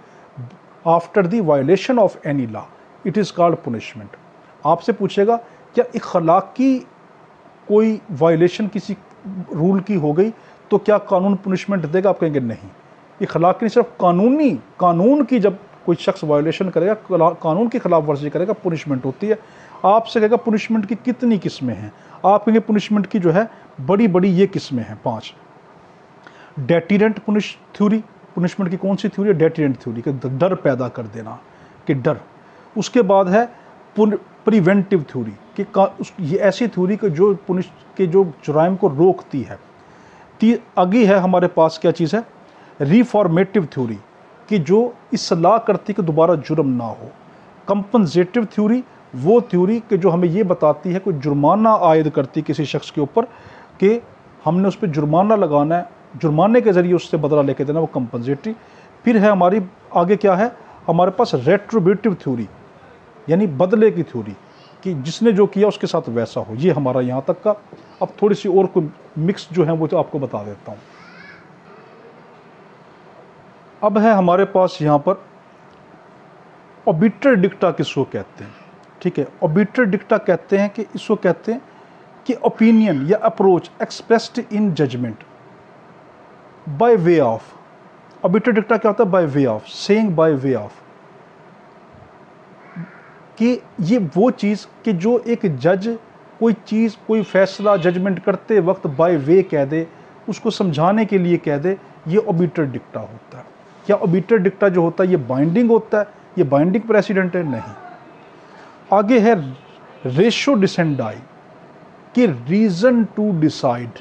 after the violation of any law, it is called punishment. आपसे पूछेगा क्या इखलाकी कोई वायोलेशन किसी रूल की हो गई तो क्या कानून पुनिशमेंट देगा, आप कहेंगे नहीं। इखलाकी सिर्फ कानून की जब कोई शख्स वायोलेशन करेगा, कानून की खिलाफ वर्जी करेगा, पुनिशमेंट होती है। आपसे कहेगा पुनिशमेंट की कितनी किस्में हैं, आप कहेंगे पुनिशमेंट की जो है बड़ी बड़ी ये किस्में हैं 5। डेटिरेंट थ्योरी, पुनिशमेंट की कौन सी थ्योरी है, डेटिरेंट थ्योरी, कि डर पैदा कर देना, कि डर। उसके बाद है प्रिवेंटिव थ्योरी, कि ये ऐसी थ्योरी कि जो जो जुराइम को रोकती है। आगे है हमारे पास क्या चीज़ है, रिफॉर्मेटिव थ्योरी, कि जो इस्लाह करती कि दोबारा जुर्म ना हो। कंपनसेटिव थ्योरी, वो थ्योरी कि जो हमें ये बताती है कोई जुर्माना आयद करती किसी शख्स के ऊपर कि हमने उस पर जुर्माना लगाना है, जुर्माने के ज़रिए उससे बदला लेके देना, वो कंपनसेटरी। फिर है हमारी आगे क्या है हमारे पास, रेट्रोबेटिव थ्योरी, यानी बदले की थ्योरी, कि जिसने जो किया उसके साथ वैसा हो। ये हमारा यहाँ तक का। अब थोड़ी सी और कोई मिक्स जो है वो तो आपको बता देता हूँ। अब है हमारे पास यहाँ पर ऑबिटर डिक्टा किसको कहते हैं, ठीक है। ऑबिटर डिक्टा कहते हैं कि इसको कहते हैं कि ओपिनियन या approach expressed in judgment by way of. Obiter dicta क्या होता है, by way of, saying by way of, कि ये वो चीज़ कि जो एक जज कोई चीज़, कोई फैसला, जजमेंट करते वक्त बाय वे कह दे, उसको समझाने के लिए कह दे, ये ओबिटर डिक्टा होता है। क्या ओबिटर डिक्टा जो होता है ये बाइंडिंग होता है, ये बाइंडिंग प्रेसिडेंट है? नहीं। आगे है रेशो डिसेंडाई कि रीज़न टू डिसाइड,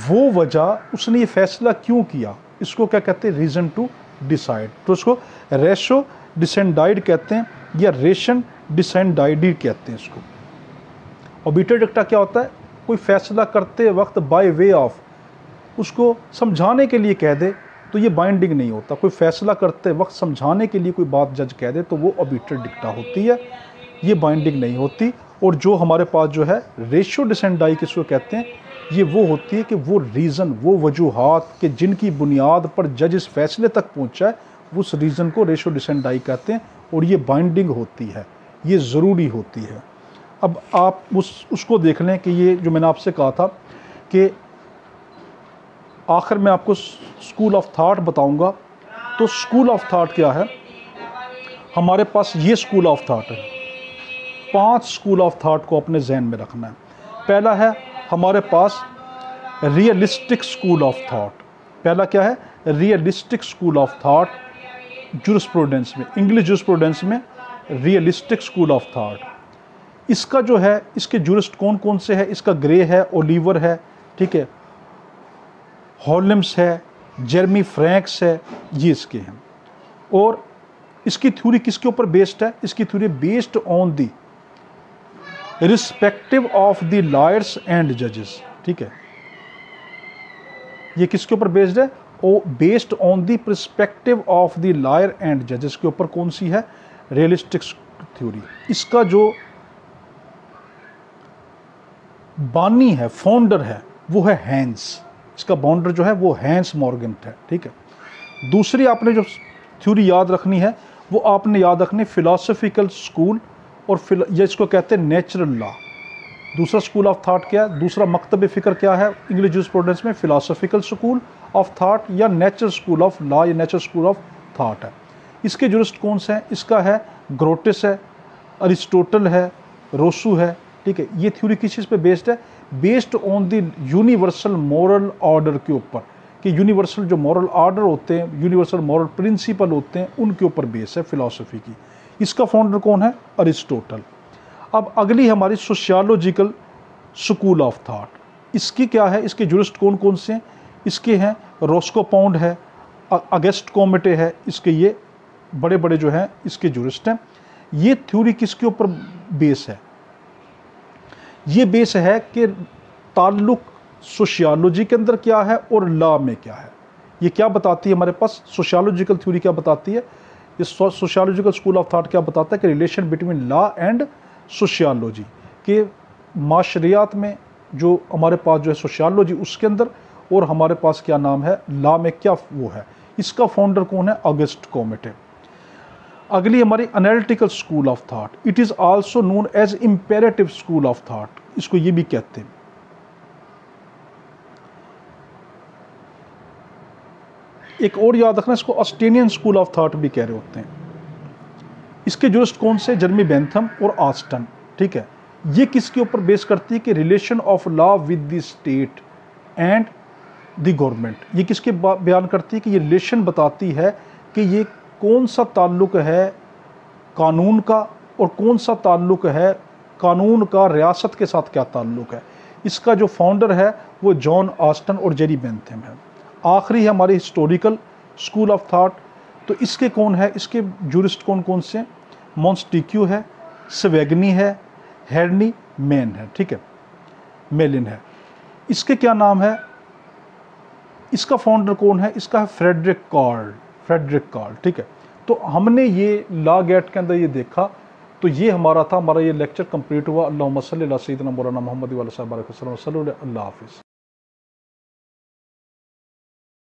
वो वजह, उसने ये फैसला क्यों किया, इसको क्या कहते हैं? Reason to decide. तो उसको रेशो डिसेंडाइड कहते हैं या रेशन डिसेंडाइड कहते हैं इसको। ओबिटर डिक्टा क्या होता है? कोई फैसला करते वक्त बाय वे ऑफ, उसको समझाने के लिए कह दे तो ये बाइंडिंग नहीं होता। कोई फैसला करते वक्त समझाने के लिए कोई बात जज कह दे तो वो ओबिटर डिक्टा होती है, ये बाइंडिंग नहीं होती। और जो हमारे पास जो है रेशो डिसेंडाई किसको कहते हैं, ये वो होती है कि वो रीज़न, वो वजूहात कि जिनकी बुनियाद पर जज इस फैसले तक पहुंचा है, उस रीज़न को रेशो डिसेंडाई कहते हैं और ये बाइंडिंग होती है, ये ज़रूरी होती है। अब आप उसको देख लें कि ये जो मैंने आपसे कहा था कि आखिर में आपको स्कूल ऑफ थाट बताऊंगा। तो स्कूल ऑफ थाट क्या है? हमारे पास ये स्कूल ऑफ थाट है। 5 स्कूल ऑफ थाट को अपने जहन में रखना है। पहला है हमारे पास रियलिस्टिक स्कूल ऑफ थाट। पहला क्या है? Realistic school of that, jurisprudence में, इंग्लिश जूरिस्प्रूडेंस में रियलिस्टिक स्कूल ऑफ थाट। इसका जो है, इसके जूरिस्ट कौन कौन से है? इसका ग्रे है, ओलिवर है, ठीक है, हॉलम्स है, जेरमी फ्रैंक्स है, ये इसके हैं। और इसकी थ्योरी किसके ऊपर बेस्ड है? इसकी theory based on the respective of the lawyers and जजेस, ठीक है। ये किसके ऊपर बेस्ड है? ओ based on the perspective of the lawyer and जजेस के ऊपर कौन सी है? Realistic theory. इसका जो बानी है, फाउंडर है, वो है हैंस। इसका बाउंडर जो है वो हैंस मॉर्गेंट है, ठीक है। दूसरी आपने जो थ्योरी याद रखनी है वो आपने याद रखनी फिलोसफिकल स्कूल, और ये इसको कहते हैं नेचुरल लॉ। दूसरा स्कूल ऑफ थाट क्या है? दूसरा मकतब फ़िक्र क्या है इंग्लिश जूरिस्प्रूडेंस में? फिलोसफिकल स्कूल ऑफ थाट या नेचुरल स्कूल ऑफ लॉ या नेचुरल स्कूल ऑफ थाट है। इसके जूरिस्ट कौन से हैं? इसका है ग्रोटिस है, अरिस्टोटल है, रोसू है, ठीक है। ये थ्योरी किस चीज़ पे बेस्ड है? Based on the universal moral order के ऊपर, कि यूनिवर्सल जो मॉरल ऑर्डर होते हैं, यूनिवर्सल मॉरल प्रिंसिपल होते हैं, उनके ऊपर बेस है फिलॉसफी की। इसका फाउंडर कौन है? अरिस्टोटल। अब अगली हमारी सोशियोलॉजिकल स्कूल ऑफ थाट। इसकी क्या है? इसके जूरिस्ट कौन कौन से हैं? इसके हैं रोस्को पाउंड है, अगस्ट कॉमेटे है, इसके ये बड़े बड़े जो हैं इसके जूरिस्ट हैं। ये थ्योरी किसके ऊपर बेस है? ये बेस है कि ताल्लुक सोशियोलॉजी के अंदर क्या है और लॉ में क्या है। ये क्या बताती है हमारे पास? सोशियोलॉजिकल थ्योरी क्या बताती है? ये सोशियोलॉजिकल स्कूल ऑफ थाट क्या बताता है कि relation between law and sociology, के माशरियात में जो हमारे पास जो है सोशियोलॉजी उसके अंदर, और हमारे पास क्या नाम है लॉ में क्या वो है। इसका फाउंडर कौन है? August Comte. अगली हमारी analytical school of thought, it is also known as imperative school of thought, इसको ये भी कहते हैं। एक और याद रखना, इसको ऑस्टेनियन स्कूल ऑफ थाट भी कह रहे होते हैं। इसके जूरिस्ट कौन से? जर्मी बेंथम और ऑस्टन, ठीक है। ये किसके ऊपर बेस करती है? कि relation of law with the state and the government. ये किसके बयान करती है? कि ये रिलेशन बताती है कि ये कौन सा ताल्लुक है कानून का और कौन सा ताल्लुक है कानून का रियासत के साथ क्या ताल्लुक है। इसका जो फाउंडर है वो जॉन ऑस्टन और जेरी बेंथम है। आखिरी है हमारी हिस्टोरिकल स्कूल ऑफ थाट। तो इसके कौन है? इसके जूरिस्ट कौन कौन से? मॉन्स्टिक्यू है, सवेगनी है, हेरनी मैन है, ठीक है, मेलिन है। इसके क्या नाम है? इसका फाउंडर कौन है? इसका है फ्रेडरिक कार्ल, ठीक है। तो हमने ये लॉ गेट के अंदर ये देखा। तो ये हमारा था, हमारा ये लेक्चर कंप्लीट हुआ। अल्लाहुम्मा सल्ली अला सय्यिदिना मौलाना मुहम्मद व अला आलिहि व सल्लम। अल्लाह हाफिज़।